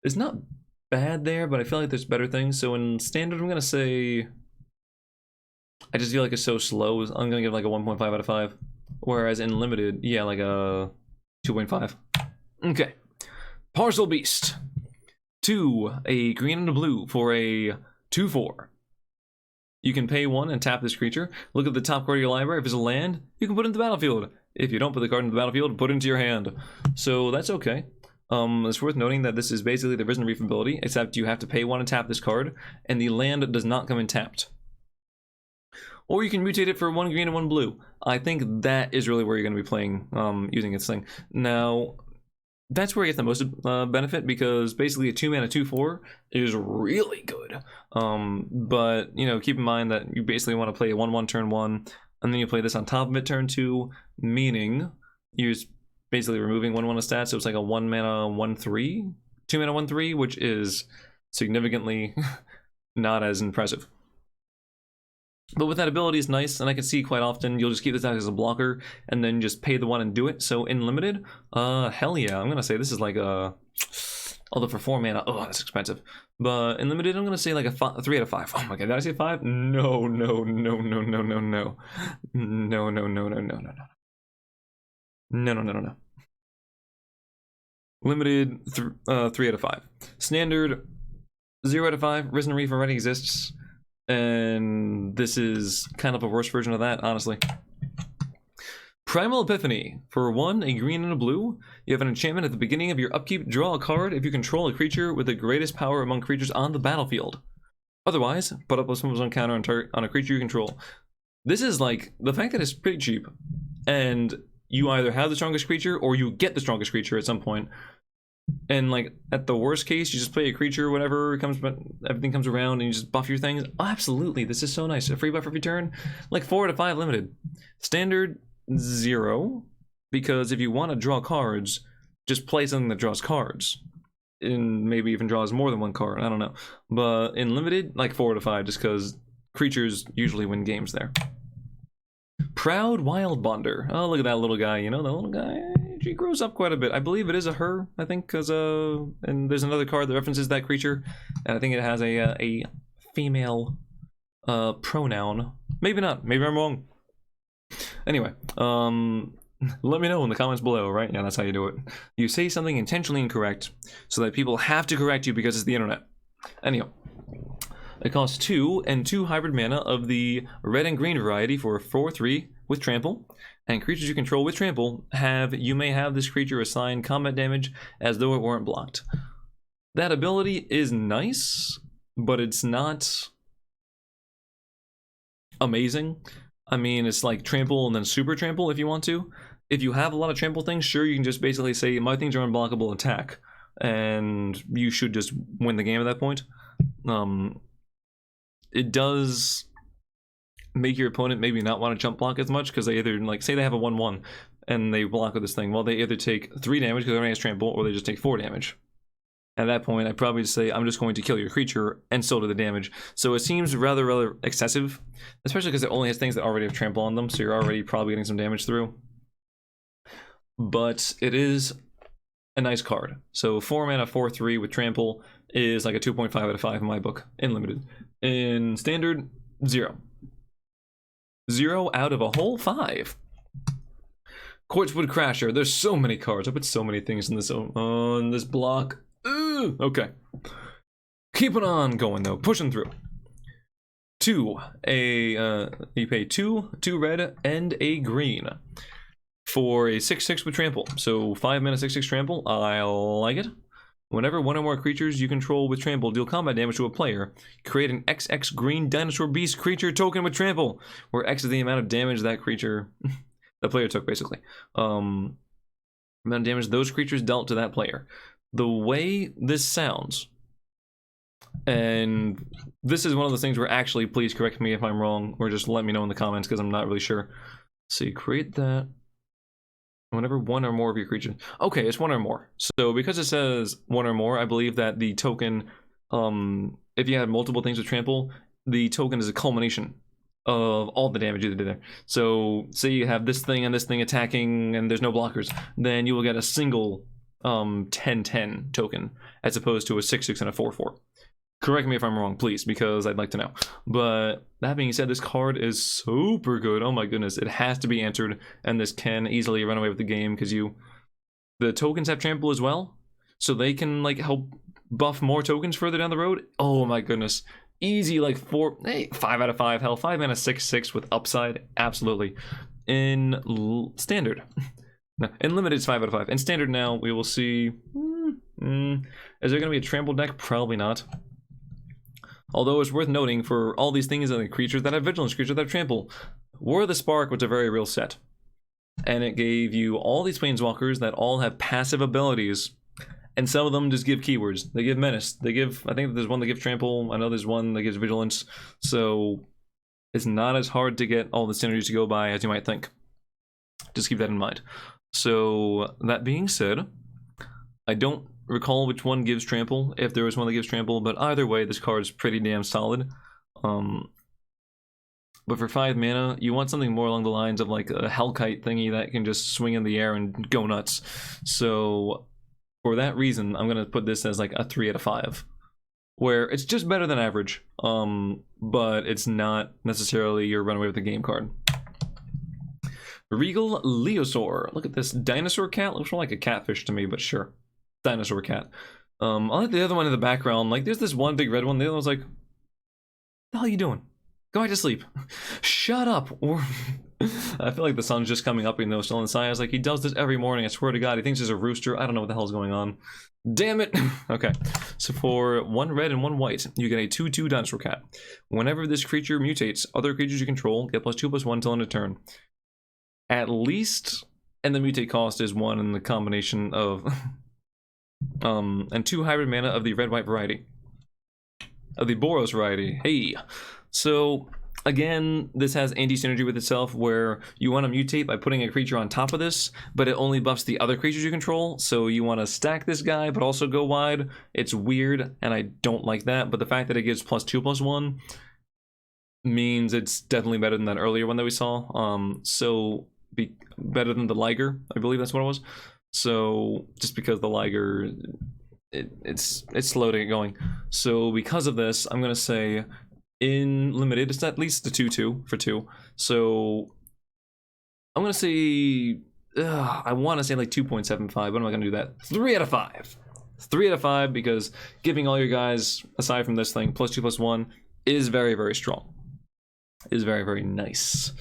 It's not bad there, but I feel like there's better things. So in standard, I'm going to say... I just feel like it's so slow. I'm going to give like a 1.5 out of 5. Whereas in limited, yeah, like a 2.5. Okay. Parcel Beast. 2, a green and a blue for a 2/4. You can pay 1 and tap this creature. Look at the top card of your library. If it's a land, you can put it into the battlefield. If you don't put the card into the battlefield, put it into your hand. So that's okay. It's worth noting that this is basically the Risen Reef ability, except you have to pay 1 and tap this card, and the land does not come in tapped. or you can mutate it for 1 green and 1 blue. I think that is really where you're going to be playing, using its thing. Now, that's where I get the most benefit, because basically a 2-mana 2/4 is really good. But, you know, keep in mind that you basically want to play a 1/1 turn 1, and then you play this on top of it turn 2, meaning you're basically removing 1/1 of stats, so it's like a 1-mana 1/3, 2-mana 1/3, which is significantly not as impressive. But with that ability, it's nice, and I can see quite often you'll just keep this out as a blocker and then just pay the 1 and do it. So in limited, hell yeah, I'm gonna say this is like a, although for 4 mana, oh, that's expensive. But in limited, I'm gonna say like a 3 out of 5. Oh my god, did I say 5? No, no, no, no, no, no, no, no, no, no, no, no, no, no, no, no, no, no, no. Limited, 3 out of 5. Standard, 0 out of 5. Risen Reef already exists. And this is kind of a worse version of that, honestly. Primal Epiphany. For 1, a green and a blue, you have an enchantment at the beginning of your upkeep. Draw a card if you control a creature with the greatest power among creatures on the battlefield. Otherwise, put up a +1/+1 counter on a creature you control. This is like, the fact that it's pretty cheap, and you either have the strongest creature or you get the strongest creature at some point. And like at the worst case, you just play a creature, whatever comes, everything comes around, and you just buff your things. Oh, absolutely, this is so nice. A free buff every turn, like 4 out of 5 limited. Standard 0, because if you want to draw cards, just play something that draws cards, and maybe even draws more than 1 card. I don't know, but in limited, like 4 out of 5, just because creatures usually win games there. Proud Wild Bonder. Oh, look at that little guy. You know, that little guy. She grows up quite a bit. I believe it is a her, I think, because and there's another card that references that creature, and I think it has a female pronoun. Maybe not. Maybe I'm wrong. Anyway, let me know in the comments below, right? Yeah, that's how you do it. You say something intentionally incorrect so that people have to correct you because it's the internet. Anyhow, it costs 2 and 2 hybrid mana of the red and green variety for 4/3 with trample. And creatures you control with trample you may have this creature assign combat damage as though it weren't blocked. That ability is nice, but it's not amazing. I mean, it's like trample and then super trample if you want to. If you have a lot of trample things, sure, you can just basically say, my things are unblockable, attack. And you should just win the game at that point. It does make your opponent maybe not want to jump block as much, because they either, like, say they have a 1/1 and they block with this thing, well, they either take 3 damage because everything has trample, or they just take 4 damage. At that point, I'd probably just say, I'm just going to kill your creature and still do the damage. So it seems rather excessive, especially because it only has things that already have trample on them, so you're already probably getting some damage through. But it is a nice card. So 4 mana 4/3 with trample is like a 2.5 out of 5 in my book, in limited. In standard, 0. 0 out of a whole 5. Quartzwood Crasher. There's so many cards. I put so many things in this block. Ooh, okay. Keeping on going though. Pushing through. 2. You pay 2 red and a green for a 6/6 with trample. So 5 mana 6/6 trample. I like it. Whenever 1 or more creatures you control with trample deal combat damage to a player, create an XX green dinosaur beast creature token with trample, where X is the amount of damage that creature, the player took, basically. Amount of damage those creatures dealt to that player. The way this sounds, and this is one of those things where actually please correct me if I'm wrong, or just let me know in the comments because I'm not really sure. So you create that. Whenever 1 or more of your creatures... Okay, it's 1 or more. So because it says 1 or more, I believe that the token, if you had multiple things with trample, the token is a culmination of all the damage you did there. So say you have this thing and this thing attacking and there's no blockers, then you will get a single 10/10 token as opposed to a 6/6 and a 4/4. Correct me if I'm wrong, please, because I'd like to know. But that being said, this card is super good. Oh my goodness, it has to be answered, and this can easily run away with the game because the tokens have trample as well, so they can like help buff more tokens further down the road. Oh my goodness, easy, like 5 out of 5. Hell, 5 mana 6/6 with upside, absolutely. In standard, no, in limited it's 5 out of 5. In standard now we will see. Is there going to be a trample deck? Probably not. Although it's worth noting, for all these things and the creatures that have vigilance, creatures that have trample, War of the Spark was a very real set. And it gave you all these planeswalkers that all have passive abilities. And some of them just give keywords. They give menace. They give, I think there's one that gives trample. I know there's one that gives vigilance. So it's not as hard to get all the synergies to go by as you might think. Just keep that in mind. So that being said, I don't recall which one gives trample, if there was one that gives trample, but either way, this card's pretty damn solid. But for 5 mana, you want something more along the lines of like a Hellkite thingy that can just swing in the air and go nuts. So for that reason, I'm gonna put this as like a 3 out of 5, where it's just better than average, but it's not necessarily your run away with the game card. Regal Leosaur. Look at this dinosaur cat. Looks more like a catfish to me, but sure, dinosaur cat. I like the other one in the background. Like, there's this one big red one. The other one's like, "The hell are you doing? Go back to sleep. Shut up." Or I feel like the sun's just coming up, even though it's still inside. I was like, he does this every morning. I swear to God, he thinks there's a rooster. I don't know what the hell's going on. Damn it. Okay, so for 1 red and 1 white, you get a 2/2 dinosaur cat. Whenever this creature mutates, other creatures you control get +2/+1 till end of turn. At least, and the mutate cost is 1 in the combination of and 2 hybrid mana of the red-white variety. Of the Boros variety. Hey. So again, this has anti-synergy with itself, where you want to mutate by putting a creature on top of this, but it only buffs the other creatures you control. So you want to stack this guy, but also go wide. It's weird, and I don't like that. But the fact that it gives +2/+1 means it's definitely better than that earlier one that we saw. So better than the Liger, I believe that's what it was. So just because the Liger, it's slow to get going. So because of this, I'm gonna say in limited, it's at least a 2/2 for 2. So I'm gonna say, I want to say like 2.75, but I'm not gonna do that. 3 out of 5. 3 out of 5, because giving all your guys, aside from this thing, +2/+1 is very, very strong. Is very, very nice.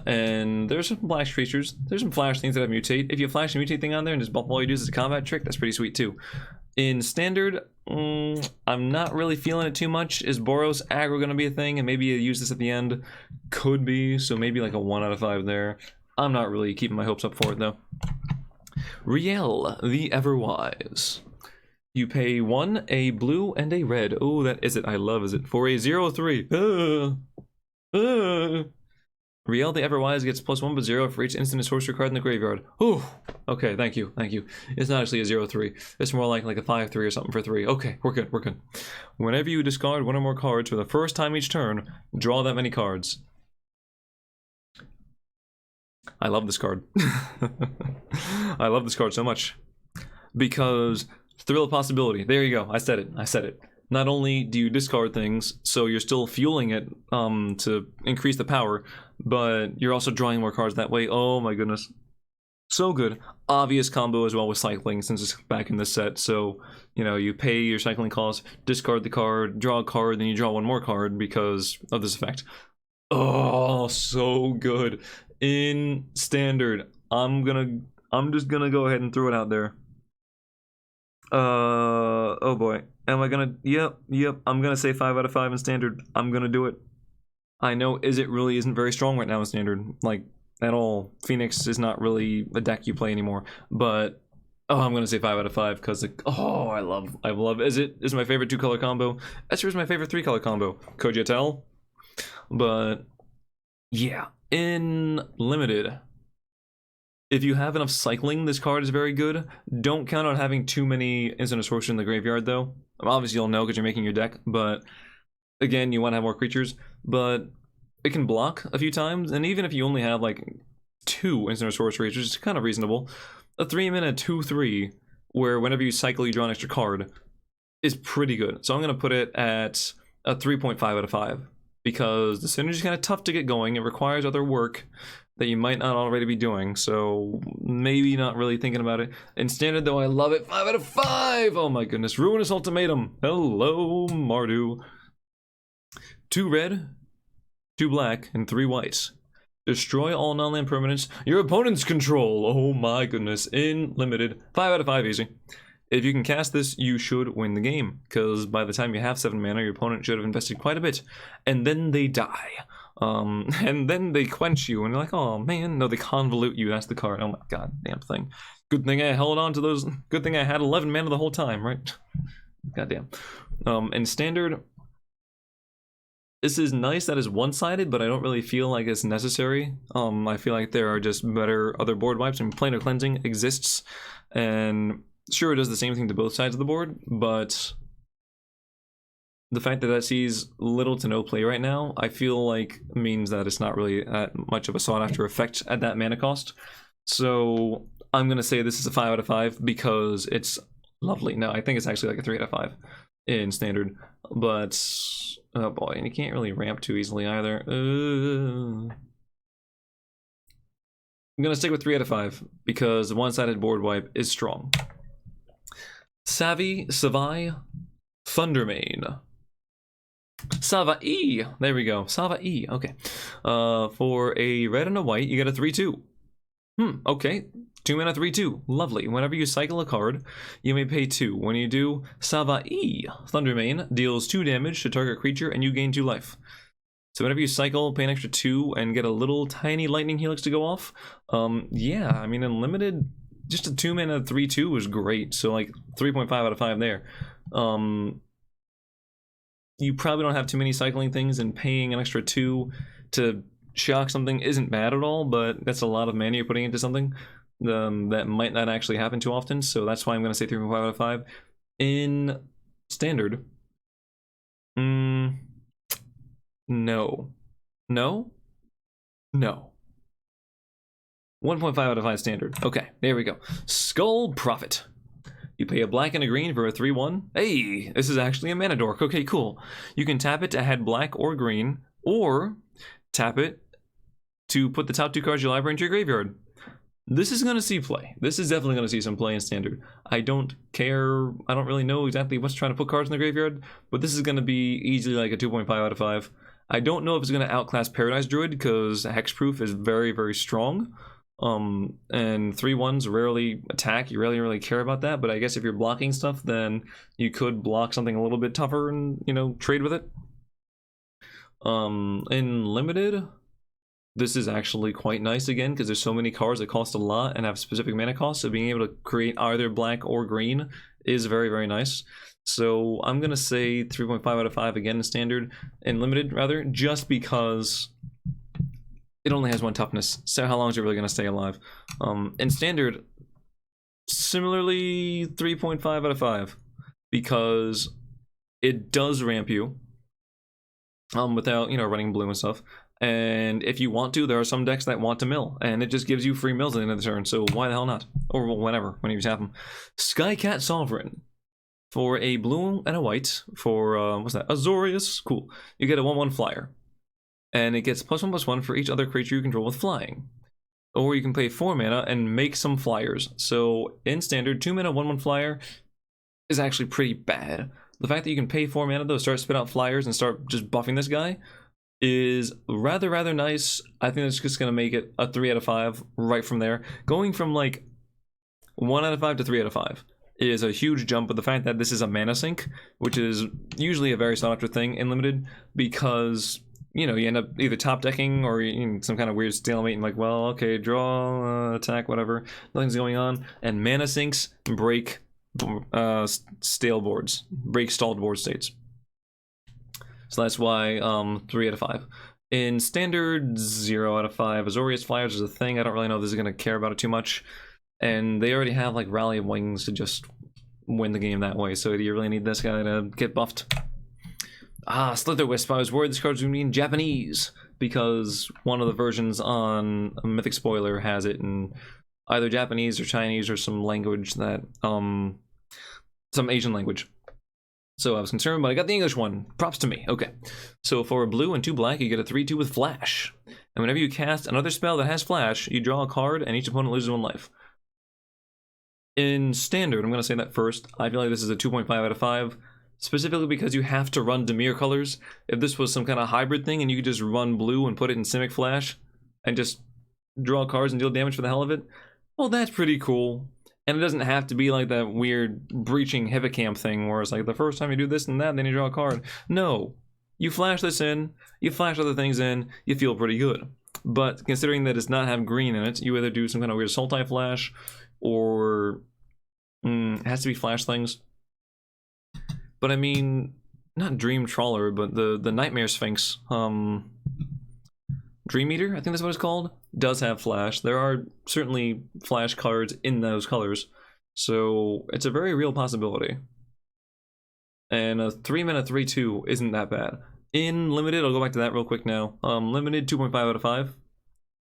And there's some flash creatures. There's some flash things that have mutate. If you flash a mutate thing on there and just buff all you do as a combat trick, that's pretty sweet too. In standard, I'm not really feeling it too much. Is Boros aggro going to be a thing? And maybe you use this at the end? Could be. So maybe like a 1 out of 5 there. I'm not really keeping my hopes up for it though. Riel, the Everwise. You pay 1, a blue, and a red. Oh, that is it. I love is it. For a 0/3. Riel the Everwise gets +1/+0 for each instant and sorcery card in the graveyard. Oh, okay, thank you, thank you. It's not actually a 0/3. It's more like a 5/3 or something for 3. Okay, we're good, we're good. Whenever you discard 1 or more cards for the first time each turn, draw that many cards. I love this card. I love this card so much. Because thrill of possibility. There you go, I said it, I said it. Not only do you discard things, so you're still fueling it to increase the power, but you're also drawing more cards that way. Oh my goodness. So good. Obvious combo as well with cycling, since it's back in this set. So, you know, you pay your cycling cost, discard the card, draw a card, then you draw 1 more card because of this effect. Oh, so good. In standard, I'm just gonna go ahead and throw it out there. Oh boy. Am I gonna, yep, I'm gonna say 5 out of 5 in standard. I'm gonna do it. I know it really isn't very strong right now in standard, like, at all. Phoenix is not really a deck you play anymore, but, oh, I'm gonna say 5 out of 5, because, oh, I love, is my favorite 2-color combo. Esper is my favorite 3-color combo. Could you tell? But, yeah. In limited, if you have enough cycling, this card is very good. Don't count on having too many instant sorcery in the graveyard, though. Obviously, you'll know because you're making your deck, but again, you want to have more creatures. But it can block a few times, and even if you only have like 2 instant sorcery, which is kind of reasonable, a 3-mana 2/3, where whenever you cycle, you draw an extra card, is pretty good. So I'm going to put it at a 3.5 out of 5, because the synergy is kind of tough to get going. It requires other work that you might not already be doing, so maybe not really thinking about it. In standard, though, I love it. 5 out of 5! Oh my goodness. Ruinous Ultimatum. Hello, Mardu. 2 red, 2 black, and 3 white. Destroy all non-land permanents your opponents control. Oh my goodness. In limited, 5 out of 5 easy. If you can cast this, you should win the game, because by the time you have 7 mana, your opponent should have invested quite a bit, and then they die. And then they quench you, and you're like, oh man, no, they convolute you, that's the card. Oh my god, damn thing. Good thing I held on to those, good thing I had 11 mana the whole time, right? Goddamn. In Standard, this is nice that it's one-sided, but I don't really feel like it's necessary. I feel like there are just better other board wipes, and Planar Cleansing exists, and sure, it does the same thing to both sides of the board, but the fact that that sees little to no play right now, I feel like means that it's not really that much of a sought-after effect at that mana cost. So I'm going to say this is a 5 out of 5 because it's lovely. No, I think it's actually like a 3 out of 5 in Standard, but oh boy, and you can't really ramp too easily either. I'm going to stick with 3 out of 5 because the one-sided board wipe is strong. Savvy, Thundermane. Sava-E! There we go. Sava-E, okay. For a red and a white, you get a 3-2. Okay. 2 mana, 3-2. Lovely. Whenever you cycle a card, you may pay 2. When you do, Sava-E, Thundermane deals 2 damage to target creature and you gain 2 life. So whenever you cycle, pay an extra 2 and get a little tiny lightning helix to go off. Yeah, I mean, in limited, just a 2 mana 3-2 was great. So like 3.5 out of 5 there. You probably don't have too many cycling things, and paying an extra 2 to shock something isn't bad at all, but that's a lot of mana you're putting into something that might not actually happen too often, so that's why I'm going to say 3.5 out of 5. In Standard, no. No? No? No. 1.5 out of 5 Standard. Okay, there we go. Skull Prophet. You pay a black and a green for a 3-1. Hey, this is actually a mana dork. Okay, cool. You can tap it to add black or green, or tap it to put the top 2 cards of your library into your graveyard. This is going to see play. This is definitely going to see some play in Standard. I don't care. I don't really know exactly what's trying to put cards in the graveyard, but this is going to be easily like a 2.5 out of 5. I don't know if it's going to outclass Paradise Druid because Hexproof is very, very strong. And 3-1s rarely attack. You really care about that, but I guess if you're blocking stuff, then you could block something a little bit tougher and, you know, trade with it. In Limited, this is actually quite nice again because there's so many cards that cost a lot and have specific mana costs, so being able to create either black or green is very, very nice. So I'm gonna say 3.5 out of 5 again in Standard, in Limited rather, just because it only has 1 toughness, so how long is it really going to stay alive? In Standard, similarly 3.5 out of 5, because it does ramp you without, you know, running blue and stuff. And if you want to, there are some decks that want to mill, and it just gives you free mills at the end of the turn, so why the hell not? Or whenever, when you tap them. Skycat Sovereign. For a blue and a white, for, what's that? Azorius? Cool. You get a 1/1 flyer. And it gets +1/+1 for each other creature you control with flying. Or you can pay 4 mana and make some flyers. So in Standard, 2 mana 1/1 flyer is actually pretty bad. The fact that you can pay 4 mana though, start spit out flyers and start just buffing this guy is rather nice. I think that's just gonna make it a 3 out of 5 right from there. Going from like 1 out of 5 to 3 out of 5 is a huge jump, but the fact that this is a mana sink, which is usually a very sought after thing in Limited, because you know, you end up either top decking or in some kind of weird stalemate and like, well, okay, draw, attack, whatever. Nothing's going on. And mana sinks break stale boards, break stalled board states. So that's why 3 out of 5. In Standard, 0 out of 5. Azorius Flyers is a thing. I don't really know if this is going to care about it too much. And they already have like Rally of Wings to just win the game that way. So do you really need this guy to get buffed? Slitherwisp. I was worried this card was going to be in Japanese because one of the versions on Mythic Spoiler has it in either Japanese or Chinese or some language that, some Asian language. So I was concerned, but I got the English one. Props to me. Okay. So for a blue and 2 black, you get a 3/2 with Flash. And whenever you cast another spell that has Flash, you draw a card and each opponent loses 1 life. In Standard, I'm going to say that first, I feel like this is a 2.5 out of 5. Specifically because you have to run Dimir colors. If this was some kind of hybrid thing and you could just run blue and put it in Simic Flash and just draw cards and deal damage for the hell of it, well, that's pretty cool. And it doesn't have to be like that weird breaching hippocamp thing where it's like the first time you do this and that, then you draw a card. No. You flash this in, you flash other things in, you feel pretty good. But considering that it's not have green in it, you either do some kind of weird Sultai flash, or it has to be flash things. But I mean, not Dream Trawler, but the Nightmare Sphinx, Dream Eater, I think that's what it's called, does have flash. There are certainly flash cards in those colors, so it's a very real possibility. And a 3-mana 3/2 isn't that bad. In limited, I'll go back to that real quick now. Limited 2.5 out of 5.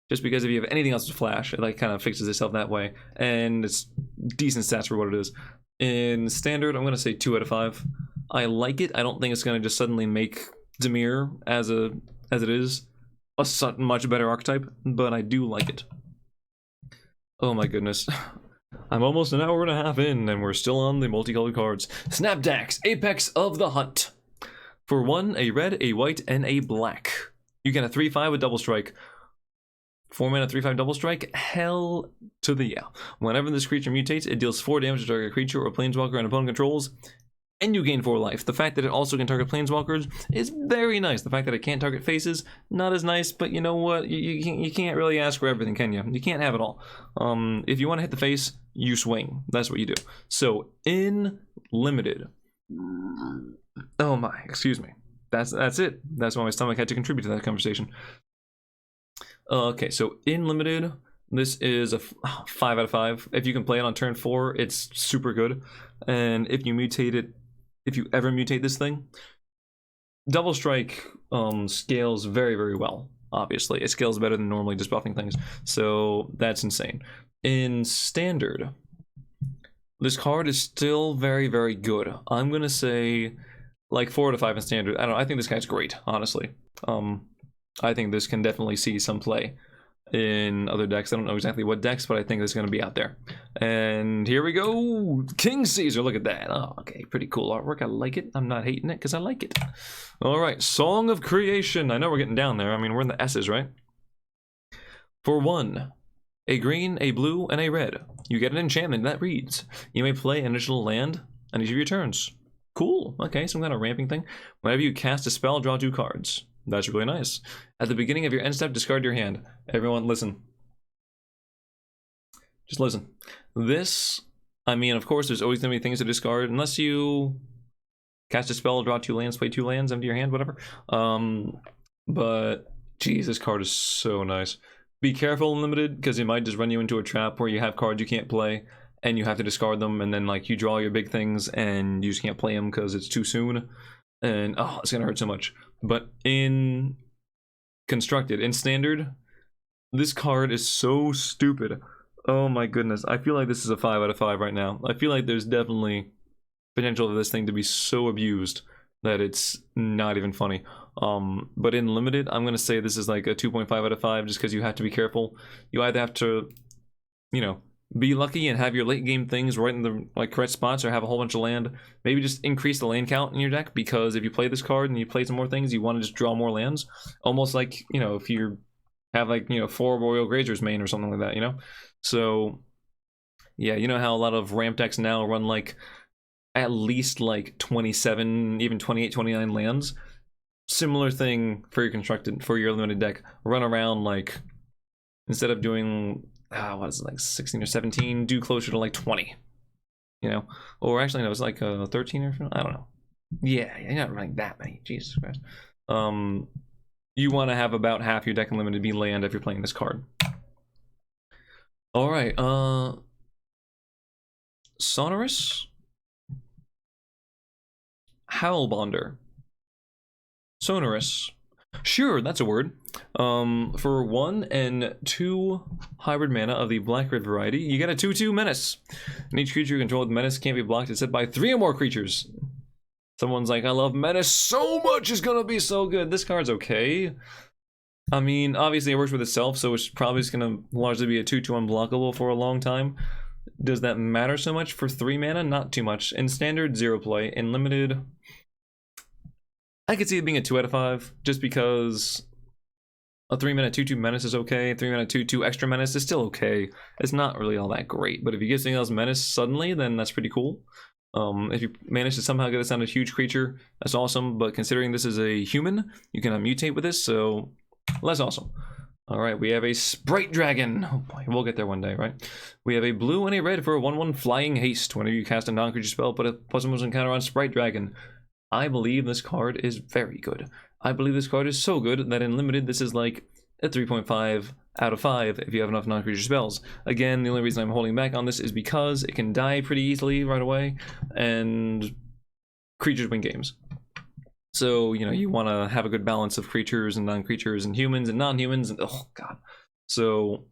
Just because if you have anything else to flash, it like kind of fixes itself that way. And it's decent stats for what it is. In standard, I'm gonna say 2 out of 5. I like it. I don't think it's gonna just suddenly make Dimir as it is a much better archetype, but I do like it. Oh my goodness. I'm almost an hour and a half in, and we're still on the multicolored cards. Snapdax, Apex of the Hunt. For 1, a red, a white, and a black. You get a 3/5 with double strike. 4-mana 3/5 double strike? Hell to the yeah. Whenever this creature mutates, it deals 4 damage to target creature or planeswalker an opponent controls, and you gain 4 life. The fact that it also can target planeswalkers is very nice. The fact that it can't target faces, not as nice, but you know what? You can't really ask for everything, can you? You can't have it all. If you want to hit the face, you swing. That's what you do. So, in limited... Oh my, excuse me. That's it. That's why my stomach had to contribute to that conversation. Okay, so in limited, this is a 5 out of 5. If you can play it on turn 4, it's super good. And if you mutate it, if you ever mutate this thing, double strike scales very, very well. Obviously, it scales better than normally just buffing things. So that's insane. In standard, this card is still very, very good. I'm gonna say like 4 out of 5 in standard. I don't know, I think this guy's great, honestly. I think this can definitely see some play in other decks. I don't know exactly what decks, but I think it's going to be out there. And here we go. King Caesar, look at that. Oh, okay, pretty cool artwork. I like it. I'm not hating it because I like it. All right, Song of Creation. I know we're getting down there. I mean, we're in the S's, right? For 1, a green, a blue, and a red, you get an enchantment that reads, you may play an additional land on each of your turns. Cool. Okay, some kind of ramping thing. Whenever you cast a spell, draw 2 cards. That's really nice. At the beginning of your end step, discard your hand. Everyone, listen. Just listen. This, I mean, of course, there's always going to be things to discard, unless you cast a spell, draw 2 lands, play 2 lands, empty your hand, whatever. But, geez, this card is so nice. Be careful in limited, because it might just run you into a trap where you have cards you can't play, and you have to discard them, and then, like, you draw your big things, and you just can't play them because it's too soon. And, oh, it's going to hurt so much. But in constructed, in standard, this card is so stupid. Oh my goodness. I feel like this is a 5 out of 5 right now. I feel like there's definitely potential for this thing to be so abused that it's not even funny. But in limited, I'm going to say this is like a 2.5 out of 5 just because you have to be careful. You either have to, you know, be lucky and have your late game things right in the like correct spots, or have a whole bunch of land. Maybe just increase the land count in your deck, because if you play this card and you play some more things, you want to just draw more lands. Almost like, you know, if you have like, you know, 4 Royal Grazers main or something like that, you know? So, yeah, you know how a lot of ramp decks now run like at least like 27, even 28, 29 lands? Similar thing for your constructed, for your limited deck. Run around like, instead of doing... what is it, like 16 or 17, do closer to like 20, you know? Or actually, no, it was like 13 or something, I don't know. Yeah, you're not running that many, Jesus Christ. You want to have about half your deck unlimited be land if you're playing this card. All right, Sonorous? Howlbonder. Sonorous. Sure, that's a word. For 1 and 2 hybrid mana of the black-red variety, you get a 2/2 menace. And each creature you control with menace can't be blocked except by 3 or more creatures. Someone's like, I love menace so much, it's gonna be so good. This card's okay. I mean, obviously it works with itself, so it's probably just gonna largely be a 2/2 unblockable for a long time. Does that matter so much? For 3 mana, not too much. In standard, 0 play. In limited, I could see it being a 2 out of 5, just because A 3-mana 2/2 menace is okay. 3-mana 2/2 extra menace is still okay. It's not really all that great, but if you get something else menace suddenly, then that's pretty cool. If you manage to somehow get this on a huge creature, that's awesome. But considering this is a human, you can mutate with this, so that's awesome. All right, we have a Sprite Dragon. Oh boy, we'll get there one day, right? We have a blue and a red for a 1/1 Flying Haste. Whenever you cast a non-creature spell, put a +1/+1 encounter on Sprite Dragon. I believe this card is very good. I believe this card is so good that in Limited, this is like a 3.5 out of 5 if you have enough non-creature spells. Again, the only reason I'm holding back on this is because it can die pretty easily right away, and creatures win games. So, you know, you want to have a good balance of creatures and non-creatures and humans and non-humans, and oh god. So,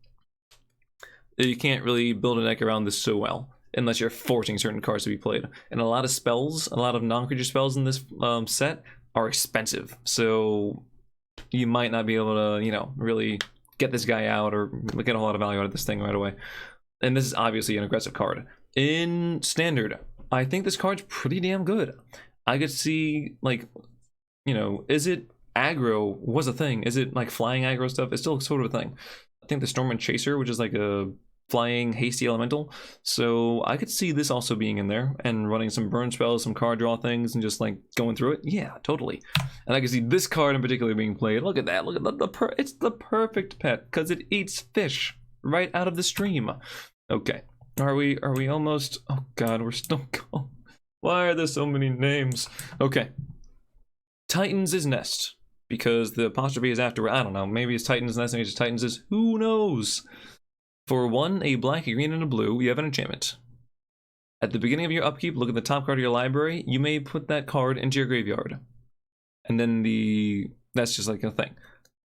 you can't really build a deck around this so well, unless you're forcing certain cards to be played. And a lot of spells, a lot of non-creature spells in this set are expensive, so you might not be able to, you know, really get this guy out or get a whole lot of value out of this thing right away. And this is obviously an aggressive card. In Standard, I think this card's pretty damn good. I could see, like, you know, is it aggro was a thing? Is it like flying aggro stuff? It's still sort of a thing. I think the Stormwind Chaser, which is like a flying hasty elemental, so I could see this also being in there and running some burn spells, some card draw things, and just like going through it. Yeah, totally. And I can see this card in particular being played. Look at that. Look at it's the perfect pet because it eats fish right out of the stream. Okay, are we almost? Oh god, we're still going. Why are there so many names? Okay, Titan's Nest, because the apostrophe is after. I don't know. Maybe it's Titan's Nest. Maybe it's Titan's. Who knows? For 1, a black, a green, and a blue, you have an enchantment. At the beginning of your upkeep, look at the top card of your library. You may put that card into your graveyard. And then that's just like a thing.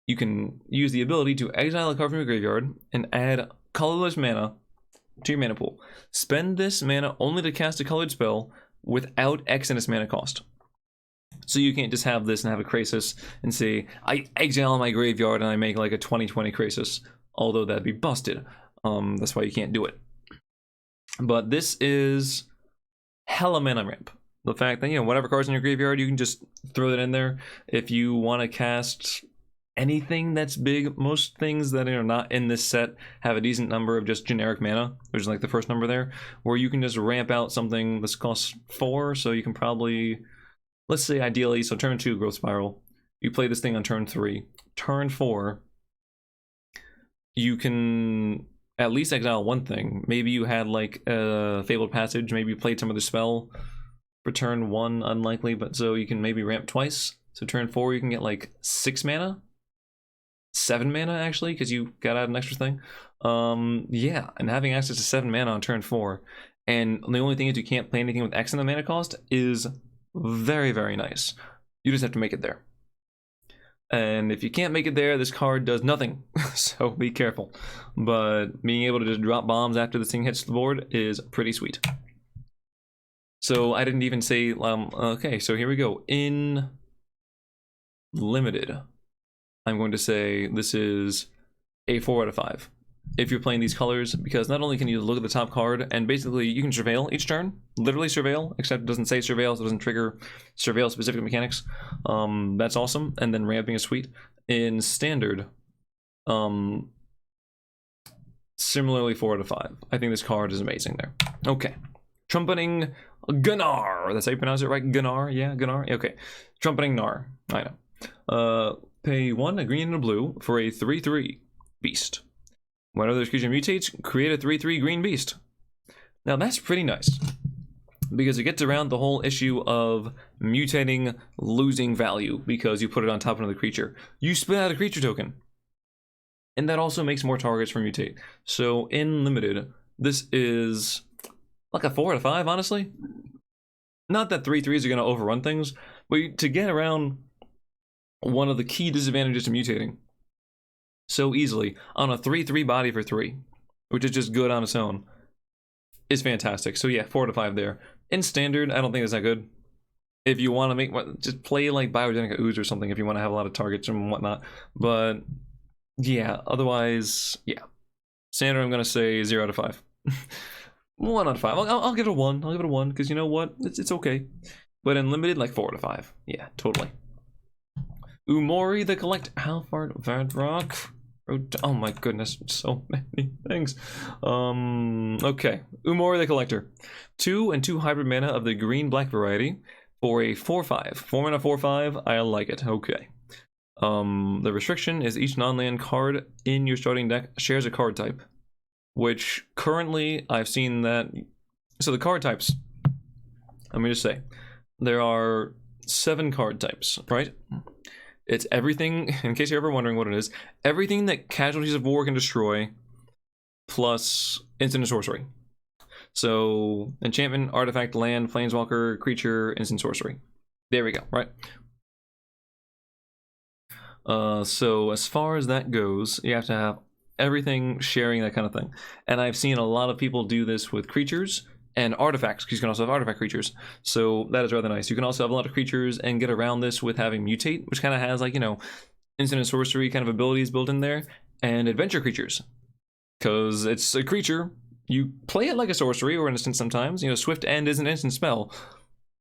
You can use the ability to exile a card from your graveyard and add colorless mana to your mana pool. Spend this mana only to cast a colored spell without X in its mana cost. So you can't just have this and have a Krasis and say, I exile my graveyard and I make like a 20/20 Krasis. Although that'd be busted. That's why you can't do it. But this is hella mana ramp. The fact that, you know, whatever cards in your graveyard, you can just throw that in there. If you want to cast anything that's big, most things that are not in this set have a decent number of just generic mana, which is like the first number there, where you can just ramp out something that costs 4, so you can probably, let's say ideally, so turn 2, Growth Spiral. You play this thing on turn 3. Turn 4, you can at least exile one thing. Maybe you had like a Fabled Passage, maybe you played some other spell for turn 1, unlikely, but so you can maybe ramp twice. So turn 4 you can get like 6 mana? 7 mana actually, because you got out an extra thing. Yeah, and having access to 7 mana on turn 4, and the only thing is you can't play anything with X in the mana cost is very, very nice. You just have to make it there. And if you can't make it there, this card does nothing, so be careful. But being able to just drop bombs after this thing hits the board is pretty sweet. So I didn't even say, okay, so here we go. In Limited, I'm going to say this is a 4 out of 5. If you're playing these colors, because not only can you look at the top card, and basically you can surveil each turn, literally surveil, except it doesn't say surveil, so it doesn't trigger surveil specific mechanics. That's awesome, and then ramping is sweet. In Standard, similarly 4 out of 5. I think this card is amazing there. Okay, Trumpeting Gunnar. That's how you pronounce it, right? Gunnar, yeah, Gunnar. Okay, Trumpeting Gnar. I know. Pay 1, a green and a blue for a 3/3 beast. Whenever this creature mutates, create a 3/3 green beast. Now that's pretty nice, because it gets around the whole issue of mutating losing value because you put it on top of another creature. You spit out a creature token, and that also makes more targets for mutate. So in Limited, this is like a 4 out of 5, honestly. Not that 3/3s are going to overrun things, but to get around one of the key disadvantages to mutating so easily on a 3/3 body for 3, which is just good on its own, is fantastic. So yeah, 4 out of 5 there. In Standard, I don't think it's that good. If you want to make, just play like Biogenic Ooze or something if you want to have a lot of targets and whatnot. But yeah, otherwise, yeah. Standard, I'm going to say 0 out of 5. 1 out of 5. I'll give it a 1. I'll give it a 1 because you know what? It's okay. But in Limited, like 4 out of 5. Yeah, totally. Umori the Collect. Halfard, Vadrock. Oh my goodness, so many things. Okay. Umori the Collector. 2 and 2 hybrid mana of the green-black variety for a 4/5. 4 mana 4/5. I like it. Okay. The restriction is each non-land card in your starting deck shares a card type, which currently I've seen that. So the card types, let me just say, there are 7 card types, right? It's everything, in case you're ever wondering what it is, everything that Casualties of War can destroy, plus instant and sorcery. So enchantment, artifact, land, planeswalker, creature, instant sorcery. There we go, right? So as far as that goes, you have to have everything sharing that kind of thing. And I've seen a lot of people do this with creatures and artifacts, because you can also have artifact creatures. So that is rather nice. You can also have a lot of creatures and get around this with having Mutate, which kind of has, like, you know, instant and sorcery kind of abilities built in there, and adventure creatures. Because it's a creature, you play it like a sorcery or an instant sometimes. You know, Swift End is an instant spell,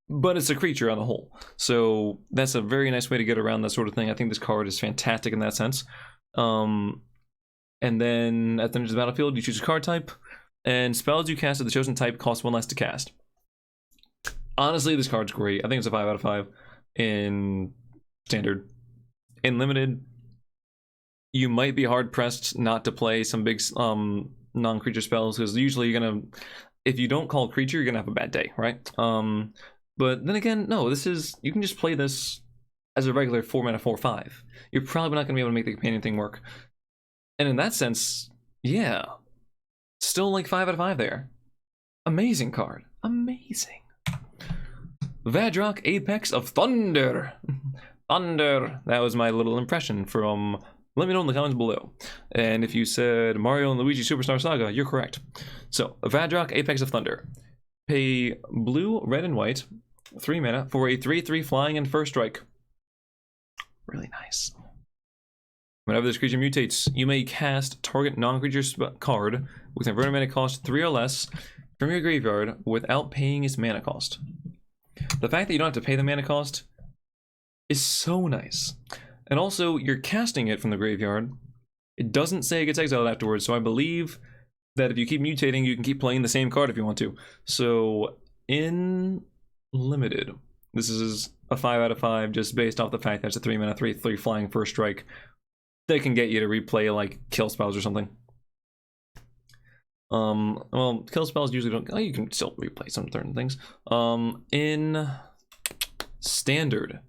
but it's a creature on the whole. So that's a very nice way to get around that sort of thing. I think this card is fantastic in that sense. And then at the end of the battlefield, you choose a card type, and spells you cast of the chosen type cost 1 less to cast. Honestly, this card's great. I think it's a 5 out of 5 in Standard. In Limited, you might be hard-pressed not to play some big non-creature spells, because usually you're gonna, if you don't call creature, you're gonna have a bad day, right? But then again, no, this is, you can just play this as a regular 4 mana 4/5. You're probably not gonna be able to make the companion thing work. And in that sense, yeah, still like 5 out of 5 there. Amazing card. Amazing. Vadrock, Apex of Thunder. Thunder. That was my little impression from, let me know in the comments below. And if you said Mario and Luigi Superstar Saga, you're correct. So, Vadrock, Apex of Thunder. Pay blue, red, and white, 3 mana, for a 3/3 flying and first strike. Really nice. Whenever this creature mutates, you may cast target non-creature card with a mana cost 3 or less from your graveyard without paying its mana cost. The fact that you don't have to pay the mana cost is so nice. And also, you're casting it from the graveyard. It doesn't say it gets exiled afterwards, so I believe that if you keep mutating, you can keep playing the same card if you want to. So, in Limited, this is a 5 out of 5 just based off the fact that it's a 3 mana 3/3 flying first strike. They can get you to replay like kill spells or something. Well, kill spells usually don't. Oh, you can still replay some certain things. In Standard,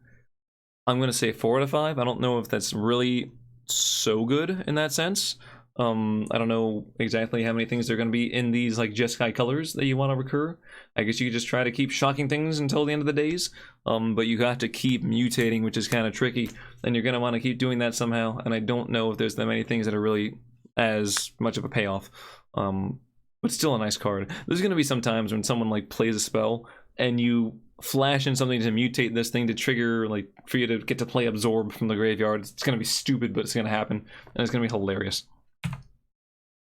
I'm gonna say 4 out of 5. I don't know if that's really so good in that sense. I don't know exactly how many things are going to be in these like Jeskai colors that you want to recur. I guess you could just try to keep shocking things until the end of the days, but you have to keep mutating, which is kind of tricky, and you're going to want to keep doing that somehow, and I don't know if there's that many things that are really as much of a payoff, but still a nice card. There's going to be some times when someone like plays a spell, and you flash in something to mutate this thing to trigger, like, for you to get to play Absorb from the graveyard. It's going to be stupid, but it's going to happen, and it's going to be hilarious.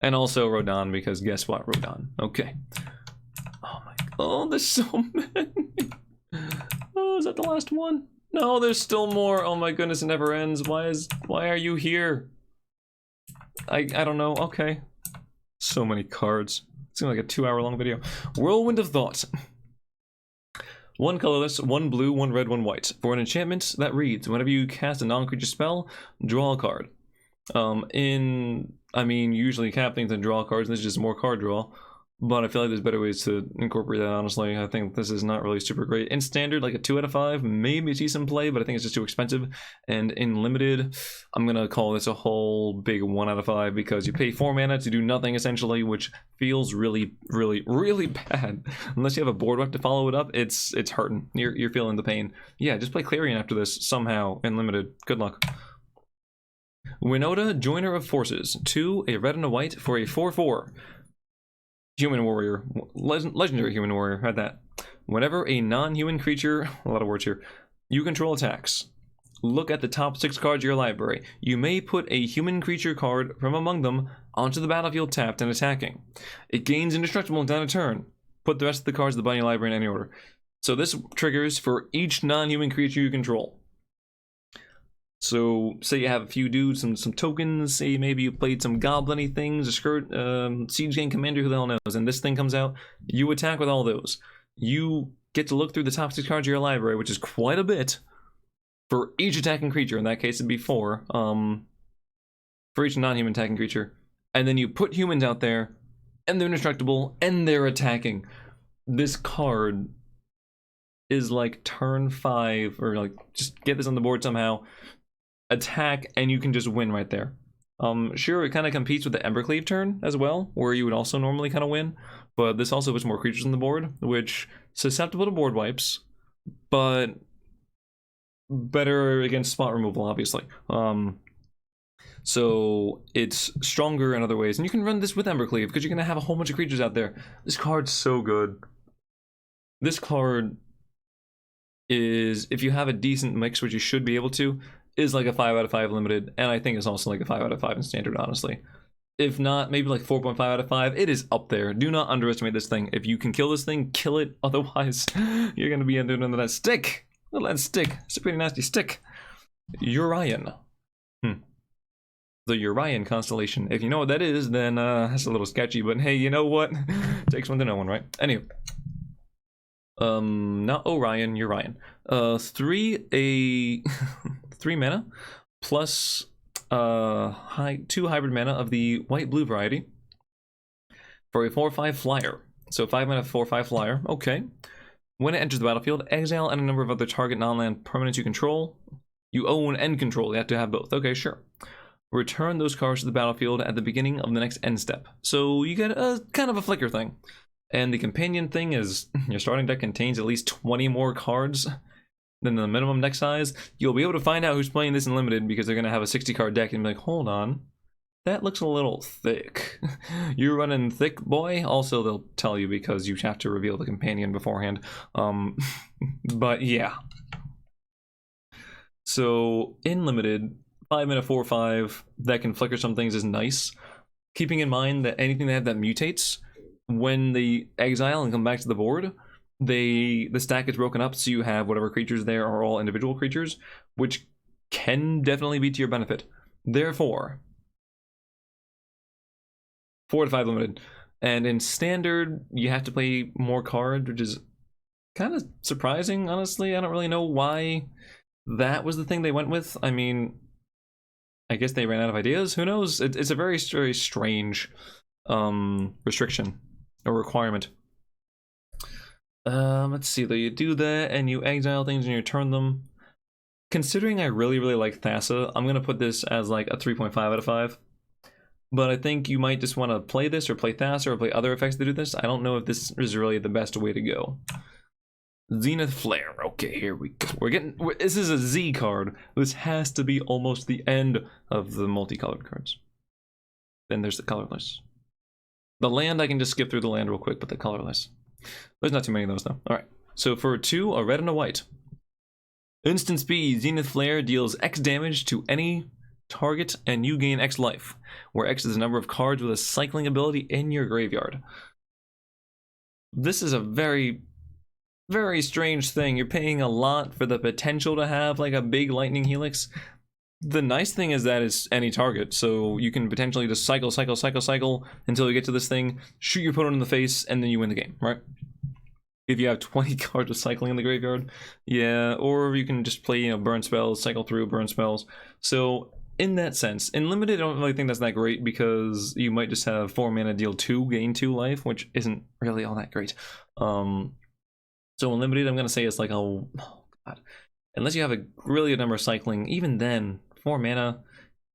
And also Rodan, because guess what, Rodan. Okay. Oh my god. Oh, there's so many. Oh, is that the last one? No, there's still more. Oh my goodness, it never ends. Why are you here? I don't know. Okay. So many cards. It's like a 2-hour long video. Whirlwind of Thought. 1 colorless, 1 blue, 1 red, 1 white. For an enchantment that reads, whenever you cast a non-creature spell, draw a card. I mean, usually cap things and draw cards, and this is just more card draw, but I feel like there's better ways to incorporate that, honestly. I think this is not really super great. In Standard, like a 2 out of 5, maybe a decent play, but I think it's just too expensive. And in Limited, I'm gonna call this a whole big 1 out of 5, because you pay 4 mana to do nothing, essentially, which feels really, really, really bad. Unless you have a board wipe to follow it up, it's hurting. You're feeling the pain. Yeah, just play Clarion after this, somehow, in Limited. Good luck. Winota, Joiner of Forces. 2, a red and a white for a 4/4. Human warrior. Legendary human warrior. Had that. Whenever a non-human creature, a lot of words here, you control attacks, look at the top 6 cards of your library. You may put a human creature card from among them onto the battlefield tapped and attacking. It gains indestructible until a turn. Put the rest of the cards of the bottom of your library in any order. So this triggers for each non-human creature you control. So say you have a few dudes, some tokens, say maybe you played some goblin-y things, a skirt, siege gang commander, who the hell knows, and this thing comes out, you attack with all those. You get to look through the top 6 cards of your library, which is quite a bit, for each attacking creature. In that case it'd be 4, for each non-human attacking creature. And then you put humans out there, and they're indestructible, and they're attacking. This card is like turn 5, or like just get this on the board somehow, attack, and you can just win right there. Sure, it kind of competes with the Embercleave turn as well, where you would also normally kind of win, but this also puts more creatures on the board, which susceptible to board wipes, but better against spot removal, obviously. So it's stronger in other ways, and you can run this with Embercleave because you're gonna have a whole bunch of creatures out there. This card's so good. This card is, if you have a decent mix, which you should be able to, is like a 5 out of 5 limited, and I think it's also like a 5 out of 5 in standard, honestly. If not, maybe like 4.5 out of 5. It is up there. Do not underestimate this thing. If you can kill this thing, kill it. Otherwise, you're gonna be under that stick. Look at that stick. It's a pretty nasty stick. Urian. The Urian constellation. If you know what that is, then that's a little sketchy, but hey, you know what? Takes one to know one, right? Anyway. Not Orion, Urian. 3 mana plus 2 hybrid mana of the white-blue variety for a 4/5 flyer. So 5 mana 4/5 flyer. Okay. When it enters the battlefield, exile and a number of other target non-land permanents you control. You own and control. You have to have both. Okay, sure. Return those cards to the battlefield at the beginning of the next end step. So you get a kind of a flicker thing. And the companion thing is, your starting deck contains at least 20 more cards than the minimum deck size. You'll be able to find out who's playing this in limited because they're going to have a 60 card deck and be like, hold on, that looks a little thick. You're running thick, boy? Also, they'll tell you because you have to reveal the companion beforehand. But yeah. So, in limited, 5 mana 4/5 that can flicker some things is nice. Keeping in mind that anything that mutates, when they exile and come back to the board, the stack gets broken up, so you have whatever creatures there are all individual creatures, which can definitely be to your benefit. Therefore, 4 to 5 limited. And in standard, you have to play more cards, which is kind of surprising, honestly. I don't really know why that was the thing they went with. I mean, I guess they ran out of ideas. Who knows? It's a very, very strange restriction or requirement. Let's see, though. You do that and you exile things and you return them. Considering I really, really like Thassa, I'm going to put this as like a 3.5 out of 5. But I think you might just want to play this or play Thassa or play other effects to do this. I don't know if this is really the best way to go. Zenith Flare. Okay, here we go. This is a Z card. This has to be almost the end of the multicolored cards. Then there's the colorless. The land, I can just skip through the land real quick, but the colorless. There's not too many of those, though. Alright, so for 2, a red and a white. Instant speed, Zenith Flare deals X damage to any target, and you gain X life, where X is the number of cards with a cycling ability in your graveyard. This is a very, very strange thing. You're paying a lot for the potential to have like a big lightning helix. The nice thing is that it's any target, so you can potentially just cycle until you get to this thing, shoot your opponent in the face, and then you win the game, right? If you have 20 cards of cycling in the graveyard, yeah, or you can just play, you know, burn spells, cycle through, burn spells. So in that sense, in limited, I don't really think that's that great because you might just have 4 mana deal 2, gain 2 life, which isn't really all that great. So in limited, I'm gonna say it's like a, oh god, unless you have a really good number of cycling, even then 4 mana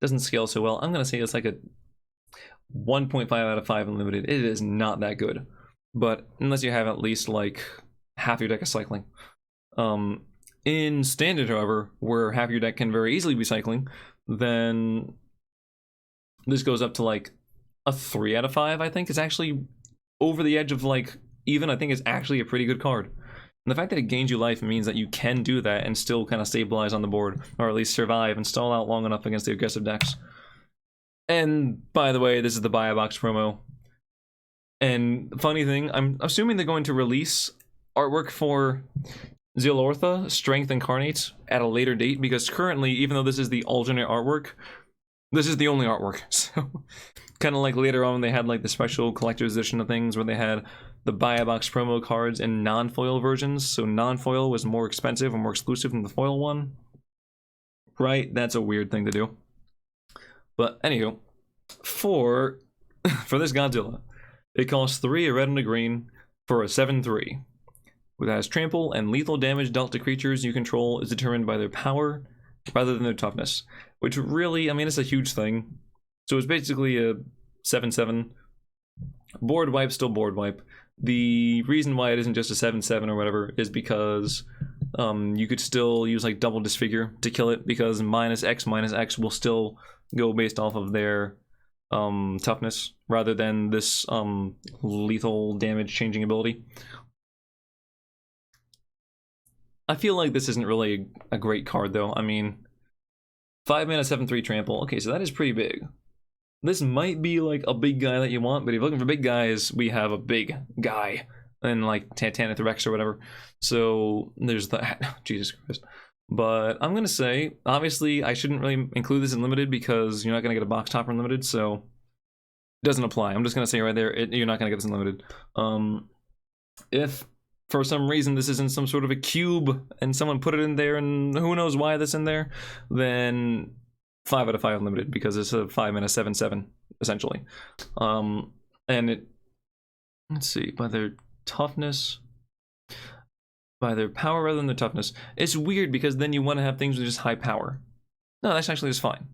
doesn't scale so well. I'm gonna say it's like a 1.5 out of 5 in limited. It is not that good. But unless you have at least like half your deck is cycling. In standard, however, where half your deck can very easily be cycling, then this goes up to like a 3 out of 5. I think it's actually over the edge of like even. I think it's actually a pretty good card. And the fact that it gains you life means that you can do that and still kind of stabilize on the board, or at least survive and stall out long enough against the aggressive decks. And by the way, this is the Buy a Box promo. And funny thing, I'm assuming they're going to release artwork for Zealortha, Strength Incarnate at a later date, because currently, even though this is the alternate artwork, this is the only artwork. So, kind of like later on, they had like the special collector's edition of things where they had the buy a box promo cards in non-foil versions. So non-foil was more expensive and more exclusive than the foil one. Right? That's a weird thing to do. But anywho, for this Godzilla, it costs 3, a red and a green, for a 7/3. It has trample, and lethal damage dealt to creatures you control is determined by their power rather than their toughness. Which really, I mean, it's a huge thing. So it's basically a 7/7. Board wipe, still board wipe. The reason why it isn't just a 7/7 or whatever is because you could still use like double disfigure to kill it, because -X will still go based off of their toughness rather than this lethal damage changing ability. I feel like this isn't really a great card though. I mean, 5 mana 7/3 trample. Okay, so that is pretty big. This might be like a big guy that you want, but if you're looking for big guys, we have a big guy in like Tantanith Rex or whatever. So there's that. Jesus Christ. But I'm gonna say, obviously, I shouldn't really include this in limited because you're not gonna get a box topper in limited, so it doesn't apply. I'm just gonna say right there, you're not gonna get this in limited. If for some reason this isn't some sort of a cube and someone put it in there and who knows why that's in there, then 5 out of 5 unlimited, because it's a 5 mana 7/7 essentially. And it, let's see, by their toughness, by their power rather than their toughness. It's weird because then you want to have things with just high power. No, that's actually just fine.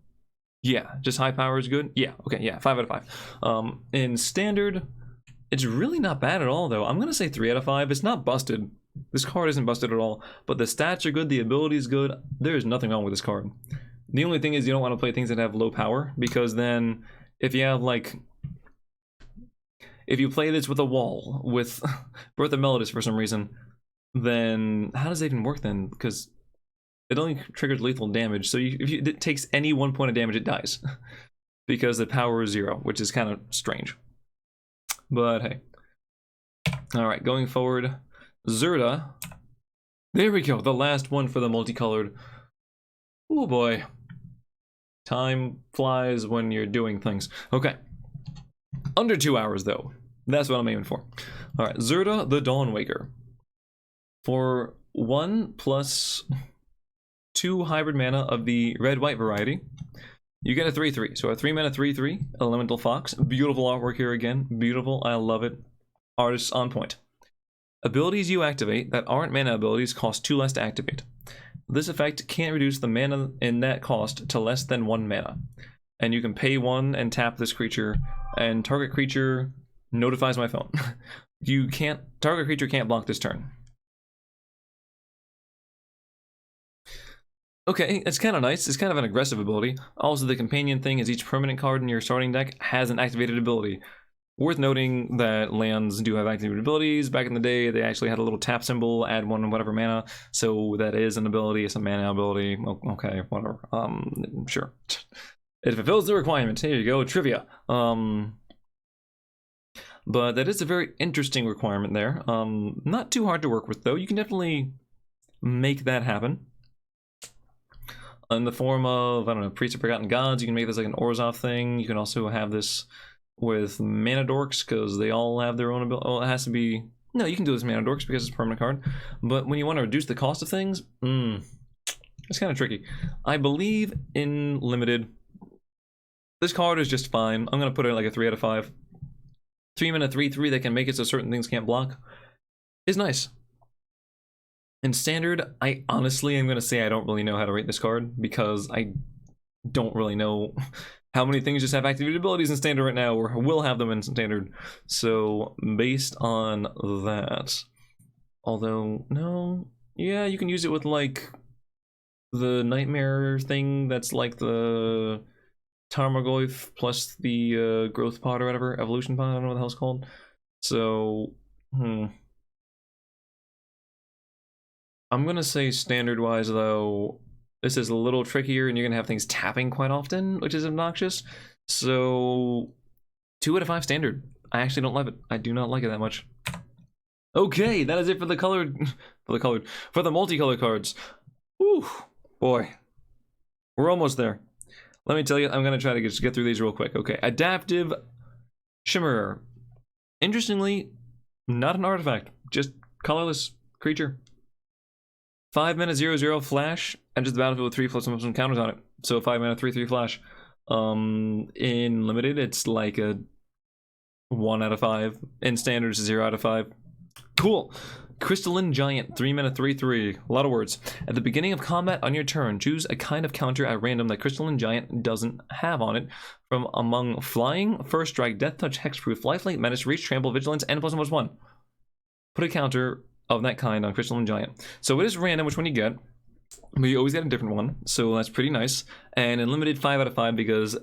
Yeah, just high power is good. Yeah, okay, yeah, 5 out of 5. In standard, it's really not bad at all though. I'm gonna say 3 out of 5. It's not busted. This card isn't busted at all, but the stats are good, the ability is good. There is nothing wrong with this card. The only thing is you don't want to play things that have low power, because then if you have like, if you play this with a wall with Birth of Melodus for some reason, then how does it even work then? Because it only triggers lethal damage, so if it takes any 1 point of damage, it dies because the power is 0, which is kind of strange. But hey, all right, going forward, Zerda. There we go, the last one for the multicolored. Oh boy. Time flies when you're doing things. Okay. Under 2 hours, though. That's what I'm aiming for. Alright, Zerda the Dawnwaker. For 1+2 hybrid mana of the red-white variety, you get a 3/3. So a 3 mana 3/3, Elemental Fox. Beautiful artwork here again. Beautiful, I love it. Artists on point. Abilities you activate that aren't mana abilities cost 2 less to activate. This effect can't reduce the mana in that cost to less than 1 mana. And you can pay 1 and tap this creature, and target creature notifies my phone. Target creature can't block this turn. Okay, it's kind of nice. It's kind of an aggressive ability. Also, the companion thing is each permanent card in your starting deck has an activated ability. Worth noting that lands do have activated abilities. Back in the day, they actually had a little tap symbol, add 1 whatever mana. So that is an ability. It's a mana ability. Okay, whatever. Sure. It fulfills the requirement. Here you go, trivia. But that is a very interesting requirement there. Not too hard to work with, though. You can definitely make that happen. In the form of, I don't know, Priest of Forgotten Gods, you can make this like an Orzhov thing. You can also have this with Mana Dorks, because they all have their own ability. Well, it has to be... No, you can do this Mana Dorks because it's a permanent card. But when you want to reduce the cost of things, it's kind of tricky. I believe in Limited, this card is just fine. I'm going to put it like a 3 out of 5. 3 mana 3/3 that can make it so certain things can't block is nice. In Standard, I honestly am going to say I don't really know how to rate this card, because I don't really know how many things just have activated abilities in Standard right now, or will have them in Standard. So, based on that, although, no, yeah, you can use it with, like, the Nightmare thing that's like the Tarmogoyf plus the Growth Pod or whatever, Evolution Pod, I don't know what the hell it's called. So, I'm gonna say Standard-wise, though, this is a little trickier, and you're gonna have things tapping quite often, which is obnoxious. So, 2 out of 5 Standard. I actually don't love it. I do not like it that much. Okay, that is it for the colored, for the multicolored cards. Whew, boy, we're almost there. Let me tell you, I'm gonna try to just get through these real quick. Okay, Adaptive Shimmerer. Interestingly, not an artifact, just colorless creature. 5 mana 0/0 flash, enters the battlefield with 3 plus some counters on it. So 5 mana 3/3 flash. In limited, it's like a 1 out of 5. In standard, it's a 0 out of 5. Cool. Crystalline Giant, 3 mana 3/3. A lot of words. At the beginning of combat on your turn, choose a kind of counter at random that Crystalline Giant doesn't have on it from among Flying, First Strike, Death Touch, Hexproof, Lifelink, Menace, Reach, Trample, Vigilance, and +1/+1. Put a counter of that kind on Crystalline Giant. So it is random which one you get, but you always get a different one, so that's pretty nice. And in limited, 5 out of 5, because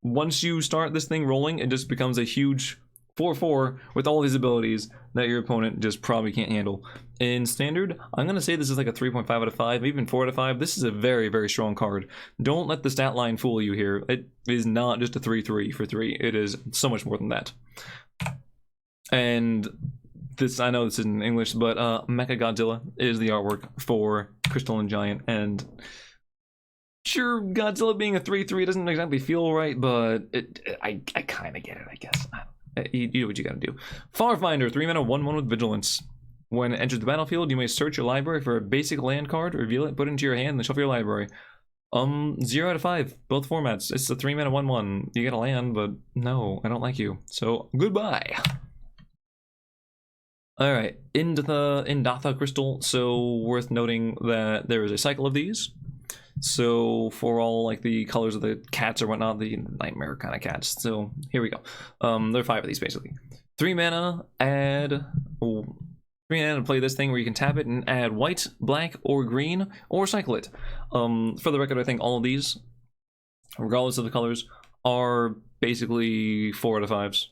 once you start this thing rolling, it just becomes a huge 4/4 with all these abilities that your opponent just probably can't handle. In standard, I'm going to say this is like a 3.5 out of 5, even 4 out of 5. This is a very, very strong card. Don't let the stat line fool you here. It is not just a 3/3 for 3. It is so much more than that. And this, I know this isn't English, but Mecha Godzilla is the artwork for Crystalline Giant. And sure, Godzilla being a 3/3 doesn't exactly feel right, but I kind of get it, I guess. You do what you gotta do. Farfinder, 3 mana 1/1 with Vigilance. When it enters the battlefield, you may search your library for a basic land card, reveal it, put it into your hand, and shuffle your library. 0 out of 5, both formats. It's a 3 mana 1/1. You get a land, but no, I don't like you. So goodbye. Alright, Indatha Crystal. So worth noting that there is a cycle of these. So for all like the colors of the cats or whatnot, the nightmare kind of cats. So here we go. There are 5 of these basically. 3 mana, add 3 mana to play this thing where you can tap it and add white, black, or green, or cycle it. For the record, I think all of these, regardless of the colors, are basically 4 out of 5s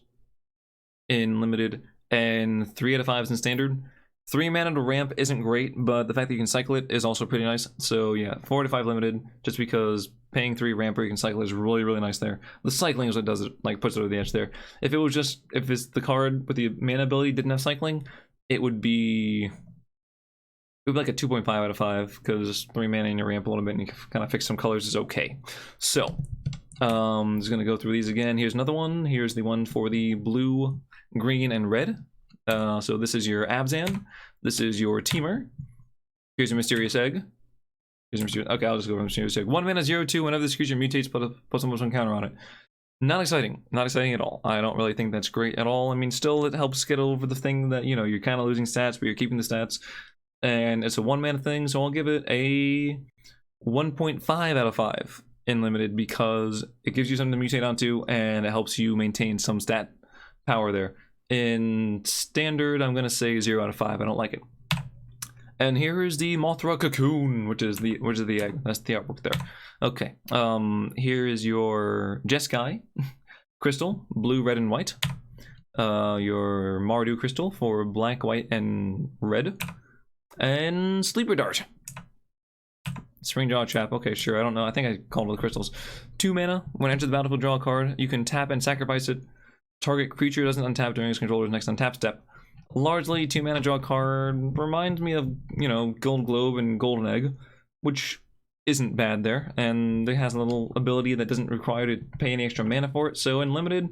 in limited and 3 out of 5s in standard. 3 mana to ramp isn't great, but the fact that you can cycle it is also pretty nice. So yeah, 4 to 5 limited, just because paying 3 ramp where you can cycle is really, really nice there. The cycling is what does it, like puts it over the edge there. If it was just, if it's the card with the mana ability didn't have cycling, it would be like a 2.5 out of 5, because 3 mana in your ramp a little bit and you kind of fix some colors is okay. So, I'm just gonna go through these again. Here's another one. Here's the one for the blue, green, and red. So this is your Abzan. This is your Teamer. Here's your Mysterious Egg. Here's your Mysterious... Okay, I'll just go over Mysterious Egg. 1 mana 0/2. Whenever this creature mutates, put a counter on it. Not exciting. Not exciting at all. I don't really think that's great at all. I mean, still, it helps get over the thing that, you know, you're kind of losing stats, but you're keeping the stats. And it's a 1 mana thing, so I'll give it a 1.5 out of 5 in limited, because it gives you something to mutate onto, and it helps you maintain some stat power there. In standard, I'm gonna say 0 out of 5. I don't like it. And here is the Mothra Cocoon, which is the egg. That's the artwork there. Okay. Here is your Jeskai crystal, blue, red, and white. Your Mardu crystal for black, white, and red. And Sleeper Dart. Springjaw Trap. Okay, sure. I don't know. I think I called it the crystals. 2 mana. When enter the battlefield, draw a card. You can tap and sacrifice it. Target creature doesn't untap during its controller's next untap step. Largely, 2 mana draw a card reminds me of, you know, Gold Globe and Golden Egg, which isn't bad there, and it has a little ability that doesn't require to pay any extra mana for it. So in limited,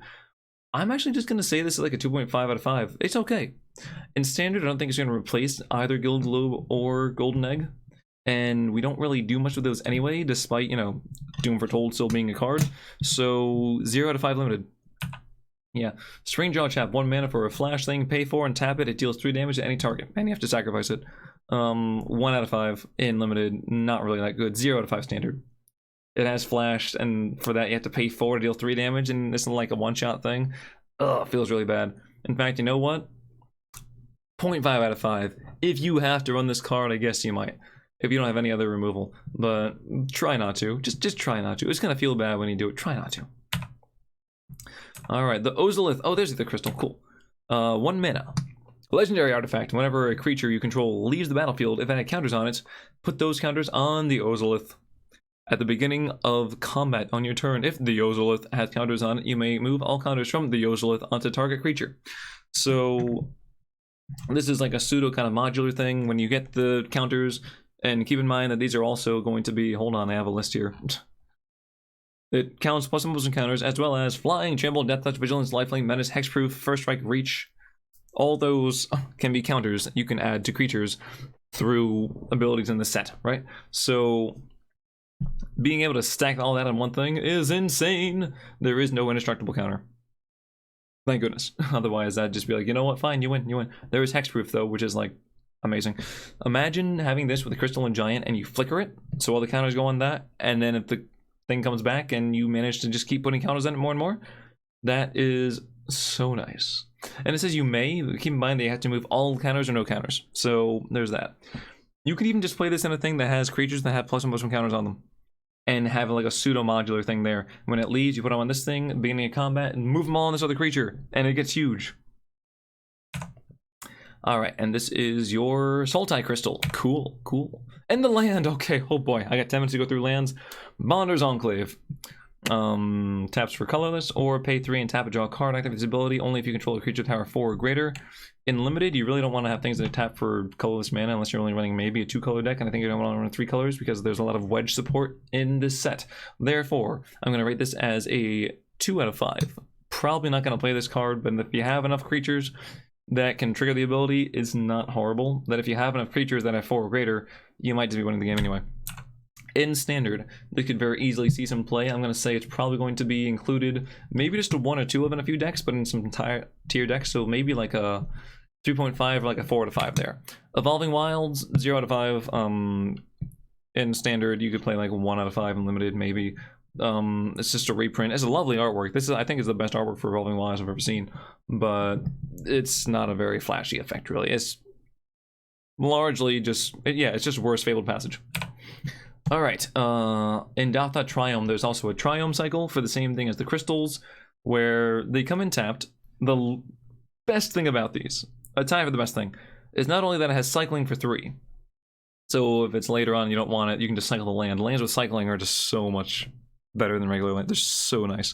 I'm actually just going to say this is like a 2.5 out of 5. It's okay. In standard, I don't think it's going to replace either Gold Globe or Golden Egg, and we don't really do much with those anyway, despite, you know, Doom Foretold still being a card. So 0 out of 5 limited. Yeah, Springjaw Trap, 1 mana for a flash thing, pay 4 and tap it. It deals 3 damage to any target, and you have to sacrifice it. 1 out of 5 in limited, not really that good. 0 out of 5 standard. It has flash, and for that you have to pay 4 to deal 3 damage, and this is like a one-shot thing. Ugh, feels really bad. In fact, you know what? 0.5 out of 5. If you have to run this card, I guess you might. If you don't have any other removal. But try not to. Just try not to. It's gonna feel bad when you do it. Try not to. Alright, the Ozolith. Oh, there's the crystal. Cool. 1 mana. Legendary artifact. Whenever a creature you control leaves the battlefield, if it had counters on it, put those counters on the Ozolith. At the beginning of combat on your turn, if the Ozolith has counters on it, you may move all counters from the Ozolith onto target creature. So, This is like a pseudo kind of modular thing when you get the counters, and keep in mind that these are also going to be, hold on, I have a list here. It counts plus symbols and counters, as well as flying, trample, death touch, vigilance, lifelink, menace, hexproof, first strike, reach. All those can be counters you can add to creatures through abilities in the set, right? So being able to stack all that on one thing is insane. There is no indestructible counter. Thank goodness. Otherwise, I'd just be like, you know what? Fine, you win, you win. There is hexproof though, which is like amazing. Imagine having this with a crystal and giant, and you flicker it, so all the counters go on that, and then if the thing comes back and you manage to just keep putting counters on it more and more, that is so nice. And it says you may keep in mind that you have to move all counters or no counters. So there's that. You could even just play this in a thing that has creatures that have plus and minus counters on them, and have like a pseudo modular thing there. When it leaves, you put them on this thing, beginning of combat, and move them all on this other creature, and it gets huge. Alright, and this is your Sultai Crystal. Cool, cool. And the land, okay, oh boy, I got 10 minutes to go through lands. Bonder's Enclave. Taps for colorless, or pay 3 and tap and draw a card. Activate this ability only if you control a creature with power 4 or greater. In limited, you really don't want to have things that tap for colorless mana unless you're only running maybe a 2-color deck, and I think you're going to want to run 3 colors because there's a lot of wedge support in this set. Therefore, I'm going to rate this as a 2 out of 5. Probably not going to play this card, but if you have enough creatures that can trigger the ability, it's not horrible. That if you have enough creatures that have 4 or greater, you might just be winning the game anyway. In standard, they could very easily see some play. I'm going to say it's probably going to be included, maybe just a 1 or 2 of in a few decks, but in some entire tier decks, so maybe like a 3.5 or like a 4 out of 5 there. Evolving Wilds, 0 out of 5. In standard, you could play like 1 out of 5 in limited, maybe. It's just a reprint. It's a lovely artwork. This is, I think, is the best artwork for Evolving Wilds I've ever seen, but it's not a very flashy effect, really. It's largely just, yeah, it's just worse Fabled Passage. All right, in Datha Triome, there's also a Triome cycle for the same thing as the crystals, where they come in tapped. The best thing about these, a tie for the best thing, is not only that it has cycling for 3. So if it's later on you don't want it, you can just cycle the land. Lands with cycling are just so much better than regular land. They're so nice.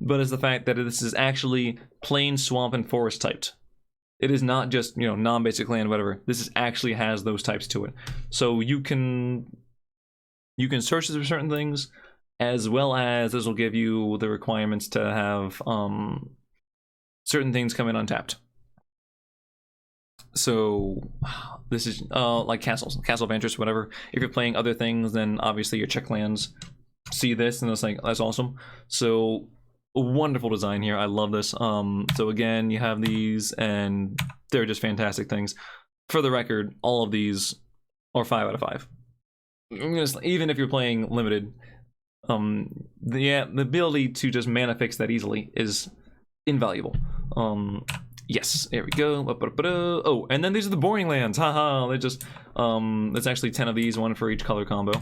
But it's the fact that this is actually plain swamp and forest typed. It is not just, you know, non-basic land, whatever. This is actually has those types to it. So you can search for certain things, as well as this will give you the requirements to have certain things come in untapped. So this is like castles, castle of interest, whatever. If you're playing other things, then obviously your check lands see this, and it's like, that's awesome. So a wonderful design here. I love this. So again, you have these, and they're just fantastic things. For the record, all of these are 5 out of 5. Even if you're playing limited, the ability to just mana fix that easily is invaluable. Yes, there we go. Oh, and then these are the boring lands. Haha, they just there's actually 10 of these, 1 for each color combo,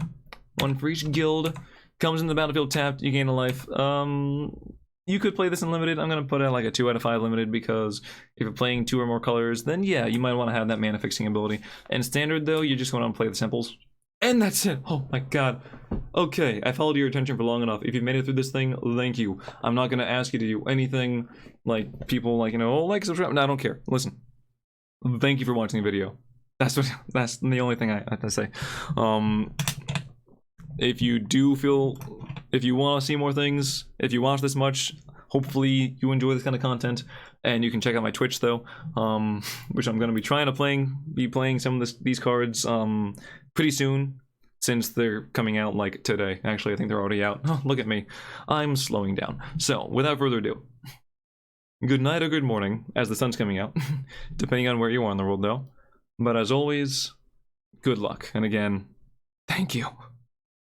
1 for each guild. Comes in the battlefield tapped, you gain a life. You could play this in limited. I'm gonna put it like a 2 out of 5 limited, because if you're playing 2 or more colors, then yeah, you might want to have that mana fixing ability. And standard though, you're just going to play the simples. And that's it. Oh my god. Okay, I've held your attention for long enough. If you've made it through this thing, thank you. I'm not gonna ask you to do anything like people like, you know, oh, like, subscribe. No, I don't care. Listen. Thank you for watching the video. That's the only thing I have to say. If you do feel, if you want to see more things, if you watch this much, hopefully you enjoy this kind of content. And you can check out my Twitch though, which I'm gonna be trying to be playing some of these cards pretty soon, since they're coming out like today. Actually, I think they're already out. Oh, look at me. I'm slowing down. So, without further ado, good night or good morning, as the sun's coming out, depending on where you are in the world though. But as always, good luck. And again, thank you.